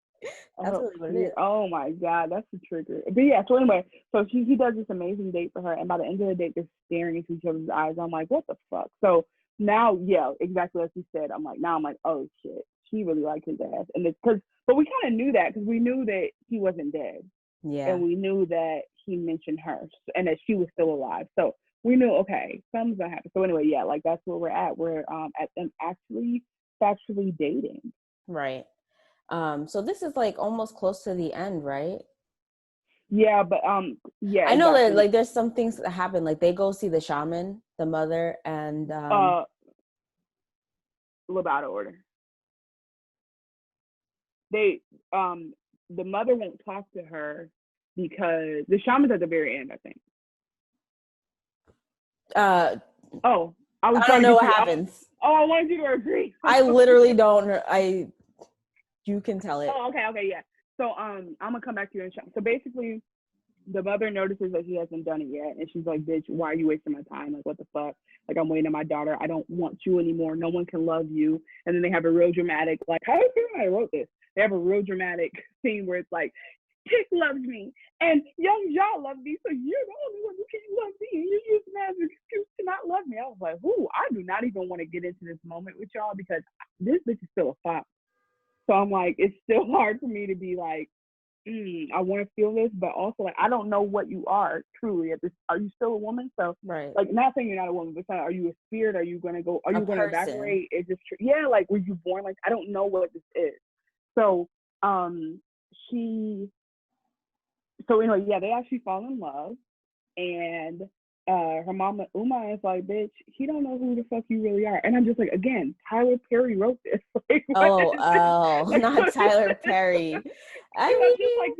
what it is. Oh my God, that's the trigger. But yeah, so anyway, so he does this amazing date for her, and by the end of the date, they're staring into each other's eyes. I'm like, what the fuck? So now, yeah, exactly as you said. I'm like, oh shit, she really liked his ass, and it's but we kind of knew that because we knew that he wasn't dead. Yeah. And we knew that he mentioned her and that she was still alive. So we knew, okay, something's gonna happen. So anyway, yeah, like that's where we're at. We're at them actually factually dating. Right. So this is like almost close to the end, right? Yeah, but yeah. I know that like there's some things that happen. Like they go see the shaman The mother and A little bit out of order. They the mother won't talk to her because the shaman's at the very end, I think. Oh, I was I don't trying to know get what you. happens. I wanted you to agree. I literally don't. You can tell it. Oh, okay, yeah. So I'm gonna come back to you in a second. So basically, the mother notices that he hasn't done it yet, and she's like, "Bitch, why are you wasting my time? Like, what the fuck? Like, I'm waiting on my daughter. I don't want you anymore. No one can love you." And then they have a real dramatic, like, how do you think I wrote this? They have a real dramatic scene where it's like, Tick loves me, and young Ja loves me, so you're the only one who can't love me, and you're using that as an excuse to not love me. I was like, ooh, I do not even want to get into this moment with y'all because this bitch is still a fox. So I'm like, it's still hard for me to be like, I want to feel this, but also like I don't know what you are truly at this. Are you still a woman? So right, like not saying you're not a woman, but are you a spirit? Are you gonna go? Are you gonna evaporate? Is this true? Yeah, like were you born like I don't know what this is. So so anyway, yeah, they actually fall in love, and her mama Uma is like, bitch, he don't know who the fuck you really are. And I'm just like, again, Tyler Perry wrote this. Like, like, not Tyler Perry. I mean, just like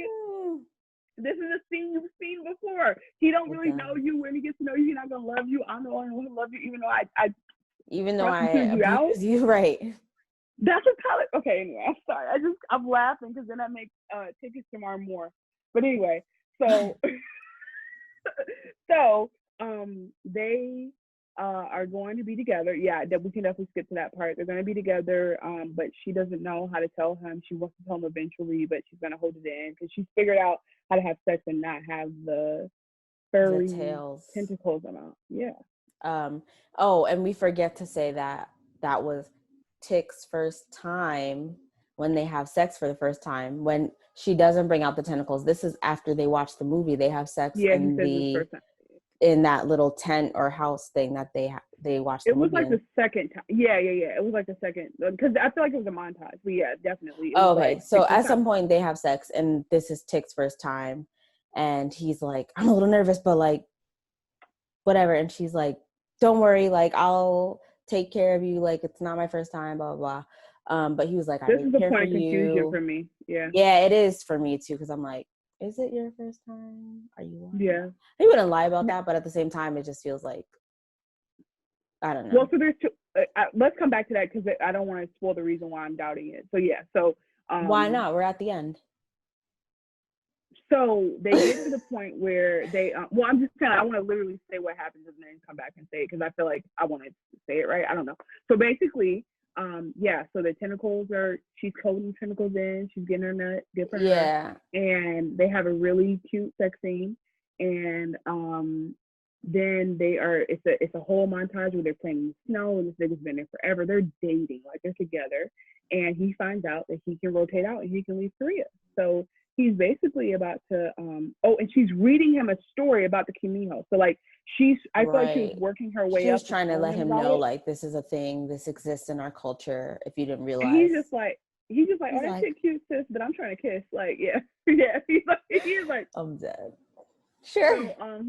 this is a scene you've seen before. He don't really know you. When he gets to know you, he's not gonna love you. I'm the only one who love you, even though I abuse you, right? That's what Tyler. Okay, anyway, I'm sorry. I'm laughing because then that makes tickets tomorrow more. But anyway, so they are going to be together. Yeah, that we can definitely skip to that part. They're going to be together, but she doesn't know how to tell him. She wants to tell him eventually, but she's going to hold it in because she's figured out how to have sex and not have the furry tentacles come out. Yeah. Oh, and we forget to say that was Tick's first time when they have sex for the first time. When she doesn't bring out the tentacles. This is after they watch the movie. They have sex in that little tent or house thing that they watched. It was like the second time. Yeah. It was like the second because I feel like it was a montage. But yeah, definitely. Okay, like so at some point they have sex, and this is Tick's first time, and he's like, I'm a little nervous, but like, whatever. And she's like, don't worry, like I'll take care of you. Like it's not my first time, blah blah blah. But he was like, this is a point of confusion for me. Yeah, it is for me too, because I'm like, is it your first time? Are you lying? Yeah, he wouldn't lie about that, but at the same time, it just feels like, I don't know. Well, so there's two. Let's come back to that because I don't want to spoil the reason why I'm doubting it. So yeah, so why not? We're at the end. So they get to the point where they, well, I'm just I want to literally say what happens and then come back and say it because I feel like I want to say it right. I don't know. So basically, so the tentacles she's coding tentacles in, she's getting her nut, good for her. And they have a really cute sex scene. And then it's a whole montage where they're playing in the snow and this nigga's been there forever. They're dating, like they're together. And he finds out that he can rotate out and he can leave Korea. So he's basically about to, and she's reading him a story about the Kimiho. So like I feel like she was working her way up. She was trying to let him know, like, this is a thing, this exists in our culture, if you didn't realize. And he's just like, oh, that shit cute, sis, but I'm trying to kiss. Like, yeah. He's like, I'm dead. Sure. So,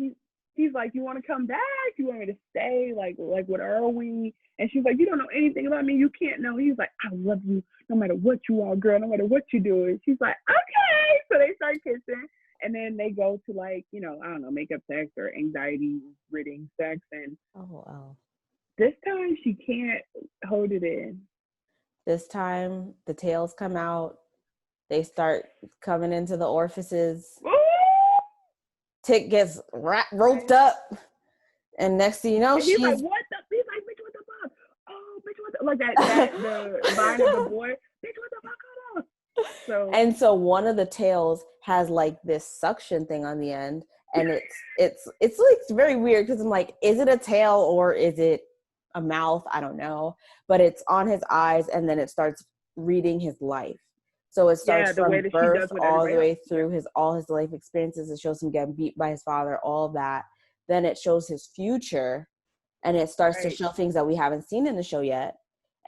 he's like, you want to come back? You want me to stay? Like, what are we? And she's like, you don't know anything about me. You can't know. He's like, I love you no matter what you are, girl, no matter what you do. And she's like, okay. So they start kissing. And then they go to like, I don't know, makeup sex or anxiety-ridding sex. And this time she can't hold it in. This time the tails come out. They start coming into the orifices. Ooh! Tick gets roped up. And next thing you know, she's like, what the? He's like, bitch, what the fuck? Oh, bitch, what the? Like that the line of the boy, bitch, what the fuck? So one of the tails has like this suction thing on the end, and it's like very weird because I'm like, is it a tail or is it a mouth? I don't know, but it's on his eyes, and then it starts reading his life. So it starts from birth all the way through all his life experiences. It shows him getting beat by his father, all that. Then it shows his future, and it starts to show things that we haven't seen in the show yet.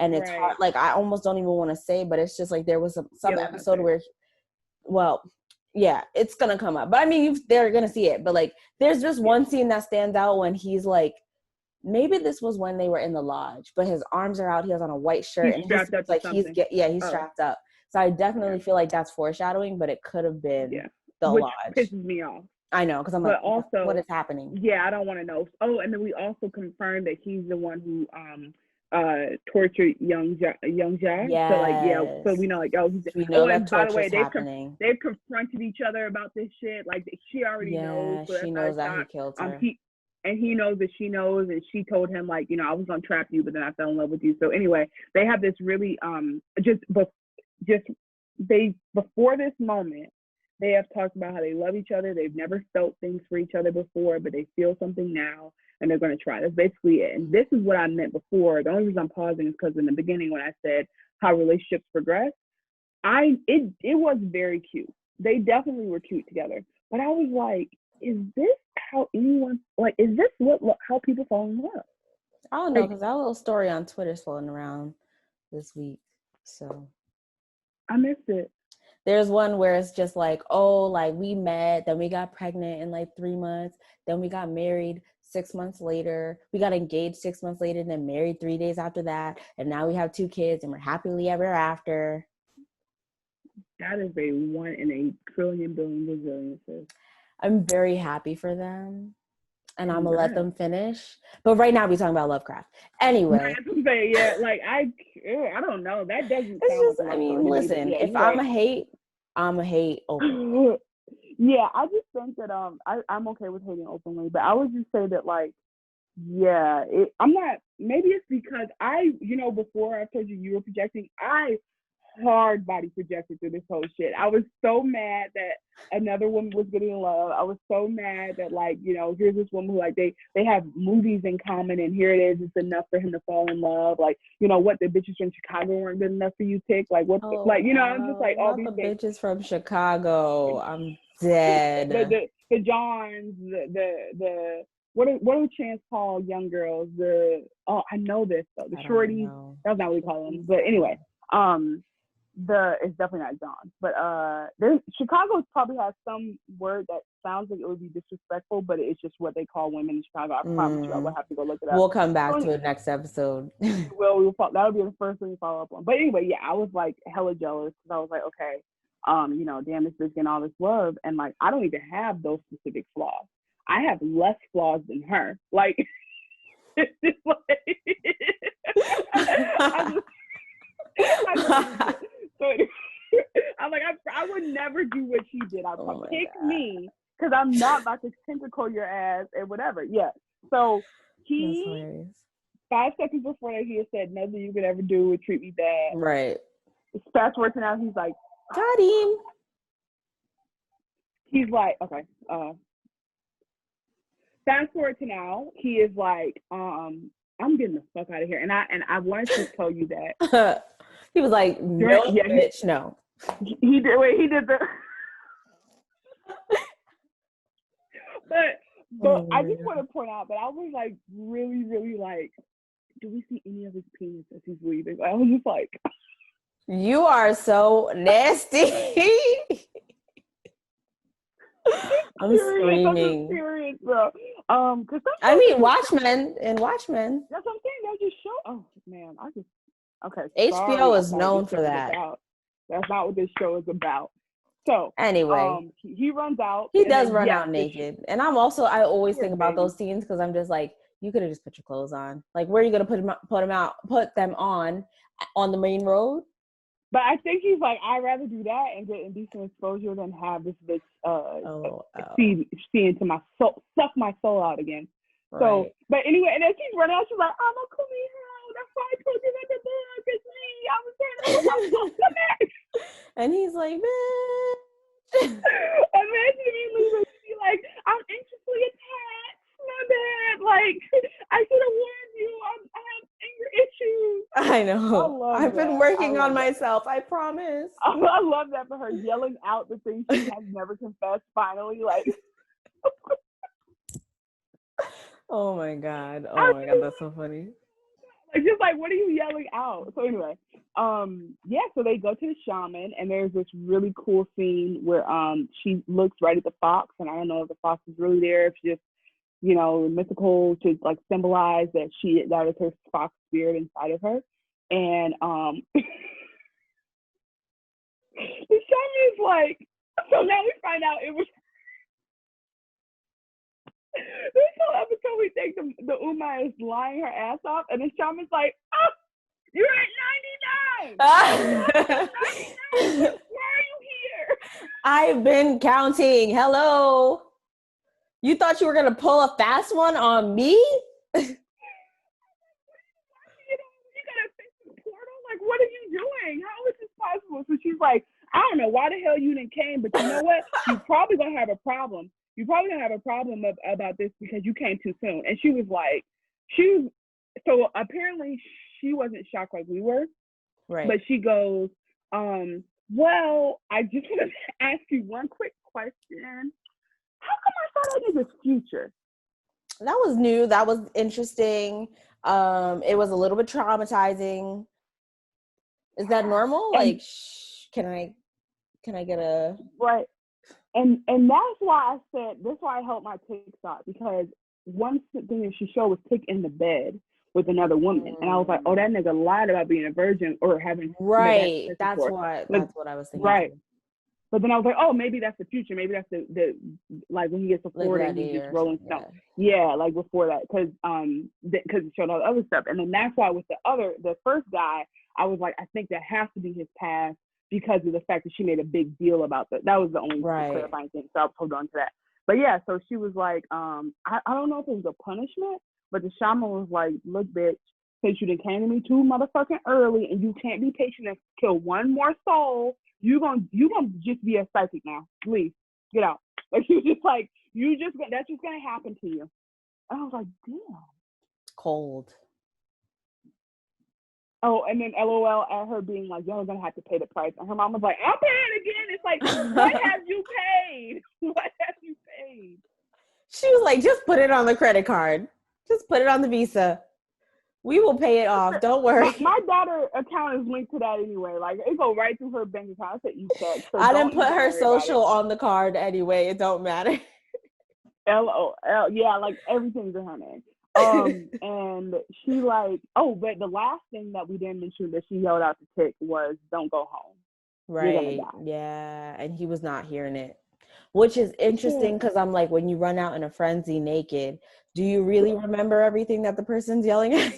And it's hard, like, I almost don't even want to say, but it's just like there was some episode where, it's going to come up. But I mean, they're going to see it. But like, there's just one scene that stands out when he's like maybe this was when they were in the lodge, but his arms are out. He has on a white shirt, He's and strapped up to like something. he's strapped up. So I definitely feel like that's foreshadowing, but it could have been the which lodge. Pisses me off. I know, because I'm but like, also, what is happening? Yeah, I don't want to know. Oh, and then we also confirmed that he's the one who tortured young Ja. Yes. So like, so we know like, oh, we know that and by the way, happening. they've confronted each other about this shit. Like she already knows. So she knows that he killed her. He knows that she knows, and she told him like, I was gonna trap you, but then I fell in love with you. So anyway, they have this really before this moment, they have talked about how they love each other. They've never felt things for each other before, but they feel something now, and they're going to try. That's basically it. And this is what I meant before. The only reason I'm pausing is because in the beginning when I said how relationships progress, it was very cute. They definitely were cute together. But I was like, is this how how people fall in love? I don't know, because that little story on Twitter's floating around this week. So I missed it. There's one where it's just like, oh, like we met, then we got pregnant in like 3 months, then we got married 6 months later, we got engaged 6 months later, and then married 3 days after that, and now we have 2 kids and we're happily ever after. That is a 1 in a trillion billion resiliences. I'm very happy for them, and I'm gonna let them finish. But right now we're talking about Lovecraft. Anyway. Yeah, like I don't know. That doesn't sound just, like I mean, listen, if I'm a hate openly. Yeah, I just think that I'm okay with hating openly, but I would just say that like, yeah, I'm not. Maybe it's because before I told you were projecting, I hard body projected through this whole shit. I was so mad that another woman was getting love. I was so mad that like, here's this woman who like they have movies in common, and here it is, it's enough for him to fall in love. Like, what, the bitches from Chicago weren't good enough for you, Tick? Like what I'm just like all these the things. bitches from Chicago. I'm dead. the Johns, the what are Chance Paul young girls? I know this though. The shorties. That's not what we call them. But anyway, it's definitely not John, but Chicago probably has some word that sounds like it would be disrespectful, but it's just what they call women in Chicago. I promise you, I will have to go look it up. We'll come back to it next episode. That'll be the first thing we follow up on. But anyway, yeah, I was like hella jealous because I was like, okay, damn, this bitch getting all this love, and like I don't even have those specific flaws. I have less flaws than her. Like, it's just like so I'm like, I would never do what she did. I'd pick me because I'm not about to tentacle your ass and whatever. Yeah. So he 5 seconds before that he had said nothing you could ever do would treat me bad. Right. Fast forward to now, he's like, got him. He's like, okay. Fast forward to now, he is like, I'm getting the fuck out of here. And I wanted to tell you that. He was like, no, bitch, no. He did the. But I just want to point out that I was like really, really like, do we see any of his penis as he's leaving? I was just like, you are so nasty. I'm screaming. I'm serious, bro. I mean, Watchmen. That's what I'm saying. They just show. Oh man, okay. HBO is known for that. That's not what this show is about. So anyway, he runs out. He does run out naked, and I always think about those scenes because I'm just like, you could have just put your clothes on. Like, where are you gonna put them on the main road? But I think he's like, I'd rather do that and get indecent exposure than have this bitch see into my soul, suck my soul out again. Right. So, but anyway, and as he's running out, she's like, I'm a cool hero. That's why I told you that the book is me. I was trying to and he's like, man. Imagine me leaving be like, I'm anxiously attached. My bad. Like, I should have warned you. I have anger issues. I know. I've been working on myself. I promise. I love that for her, yelling out the things she has never confessed. Finally, like. Oh my god, that's so funny. Like, just like, what are you yelling out? So anyway, so they go to the shaman, and there's this really cool scene where she looks right at the fox, and I don't know if the fox is really there, if she just you know, mythical to like symbolize that is her fox spirit inside of her. And the shaman is like, so now we find out it was this whole episode we think the Uma is lying her ass off, and the shaman's like, oh, you're at 99. 99. Why are you here? I've been counting. Hello. You thought you were gonna pull a fast one on me? You gotta fix the portal. Like, what are you doing? How is this possible? So she's like, I don't know why the hell you didn't came, but you know what? You're probably gonna have a problem. You're probably gonna have a problem about this because you came too soon. And she was like, so apparently she wasn't shocked like we were. Right. But she goes, well, I just want to ask you one quick question. How come I thought I knew this future? That was new. That was interesting. It was a little bit traumatizing. Is that normal? Like, can I get a right? And that's why I said that's why I held my TikTok, because one thing that she showed was Tick in the bed with another woman, and I was like, oh, that nigga lied about being a virgin or having right. That's what I was thinking. Right. But then I was like, oh, maybe that's the future. Maybe that's the like when he gets to Florida, like he's just rolling stone. Yeah, like before that, because it showed all the other stuff. And then that's why with the first guy, I was like, I think that has to be his past because of the fact that she made a big deal about that. That was the only clarifying thing. So I'll hold on to that. But yeah, so she was like, I don't know if it was a punishment, but the shaman was like, look, bitch, since you done came to me too motherfucking early and you can't be patient and kill one more soul, you gonna just be a psychic now. Leave. Get out. Like she was just like, that's just gonna happen to you. And I was like, damn. Cold. Oh, and then LOL at her being like, y'all are gonna have to pay the price. And her mom was like, I'm paying again. It's like, what have you paid? What have you paid? She was like, just put it on the credit card. Just put it on the Visa. We will pay it off. Don't worry. My daughter account is linked to that anyway. Like it go right through her bank account. I said e-check. So I didn't put her social on the card anyway. It don't matter. LOL. Yeah, like everything's in her name. And she like, but the last thing that we didn't mention that she yelled out to Tick was, "Don't go home." Right. Yeah, and he was not hearing it, which is interesting because I'm like, when you run out in a frenzy naked, do you really remember everything that the person's yelling at?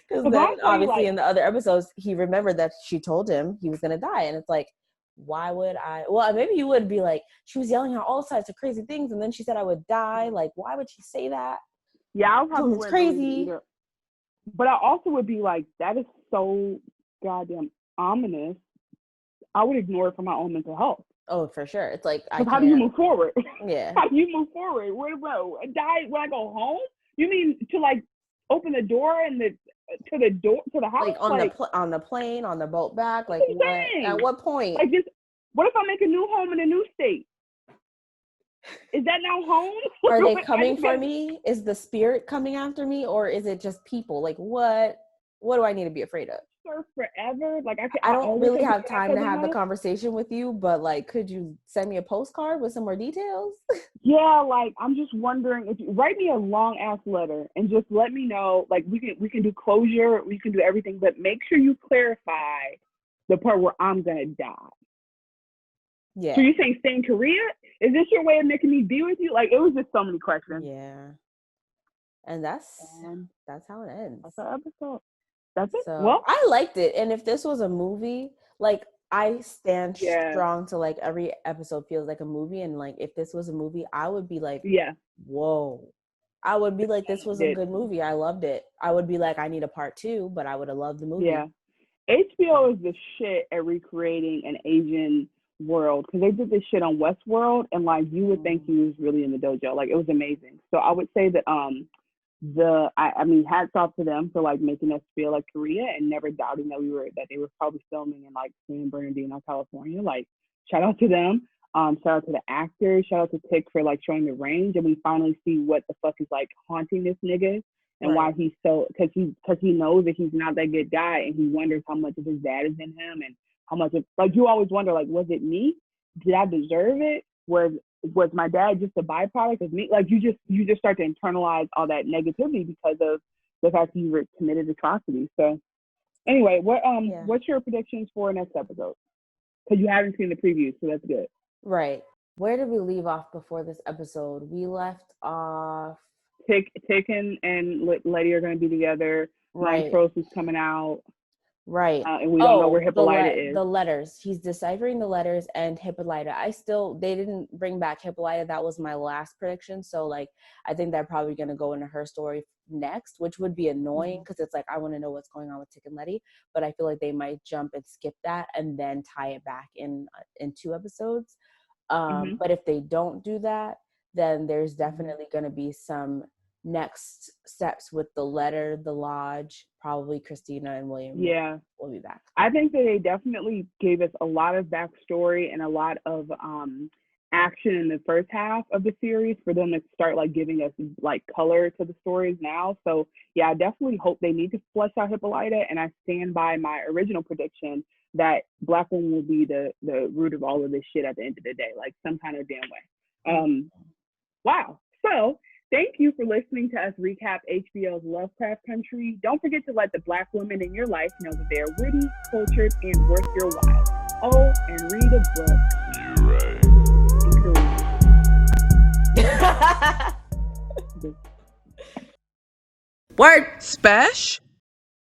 Because then obviously in the other episodes, he remembered that she told him he was going to die. And it's like, why would I? Well, maybe you would be like, she was yelling out all types of crazy things. And then she said I would die. Like, why would she say that? Yeah, I was probably crazy. But I also would be like, that is so goddamn ominous. I would ignore it for my own mental health. Oh, for sure. It's like, how do you move forward? Yeah. How do you move forward? Where do I die when I go home? You mean to like open the door and to the house? Like on the plane, on the boat back? Like what? At what point? Like just, what if I make a new home in a new state? Is that now home? Are they coming for me? Is the spirit coming after me, or is it just people? Like what do I need to be afraid of? Forever. Like I don't really have time to have the conversation with you, but like, could you send me a postcard with some more details? Yeah, like I'm just wondering if you write me a long ass letter and just let me know. Like we can do closure, we can do everything, but make sure you clarify the part where I'm gonna die. Yeah. So you're saying stay in Korea? Is this your way of making me be with you? Like it was just so many questions. Yeah. And that's how it ends. That's the episode. That's it. So, well, I liked it. And if this was a movie, like I stand strong to like every episode feels like a movie. And like if this was a movie, I would be like, whoa. I would be like, this was a good movie. I loved it. I would be like, I need a part 2, but I would have loved the movie. Yeah. HBO is the shit at recreating an Asian world because they did this shit on Westworld, and like you would think he was really in the dojo. Like it was amazing. So I would say that I mean hats off to them for like making us feel like Korea and never doubting that they were probably filming in like San Bernardino, California. Like shout out to them. Shout out to the actors. Shout out to Tick for like showing the range, and we finally see what the fuck is like haunting this nigga and why he's so because he knows that he's not that good guy, and he wonders how much of his dad is in him and how much of, like you always wonder, like, was it me? Did I deserve it? Was was my dad just a byproduct of me? Like you just start to internalize all that negativity because of the fact that you were committed atrocities. So anyway, what's your predictions for next episode? Because you haven't seen the preview, so that's good. Right. Where did we leave off before this episode? We left off. Tick and Letty are going to be together. Right. Montrose is coming out. Right. And we don't know where Hippolyta is. The letters. He's deciphering the letters and Hippolyta. They didn't bring back Hippolyta. That was my last prediction. So like, I think they're probably going to go into her story next, which would be annoying because it's like, I want to know what's going on with Tick and Letty, but I feel like they might jump and skip that and then tie it back in 2 episodes. But if they don't do that, then there's definitely going to be some next steps with the letter, the lodge, probably Christina and William. Yeah, will be back. I think that they definitely gave us a lot of backstory and a lot of action in the first half of the series for them to start like giving us like color to the stories now. So yeah, I definitely hope they need to flesh out Hippolyta, and I stand by my original prediction that Black woman will be the root of all of this shit at the end of the day, like some kind of damn way. Wow. So thank you for listening to us recap HBO's Lovecraft Country. Don't forget to let the Black women in your life know that they are witty, cultured, and worth your while. Oh, and read a book. You're right. Word. Spesh.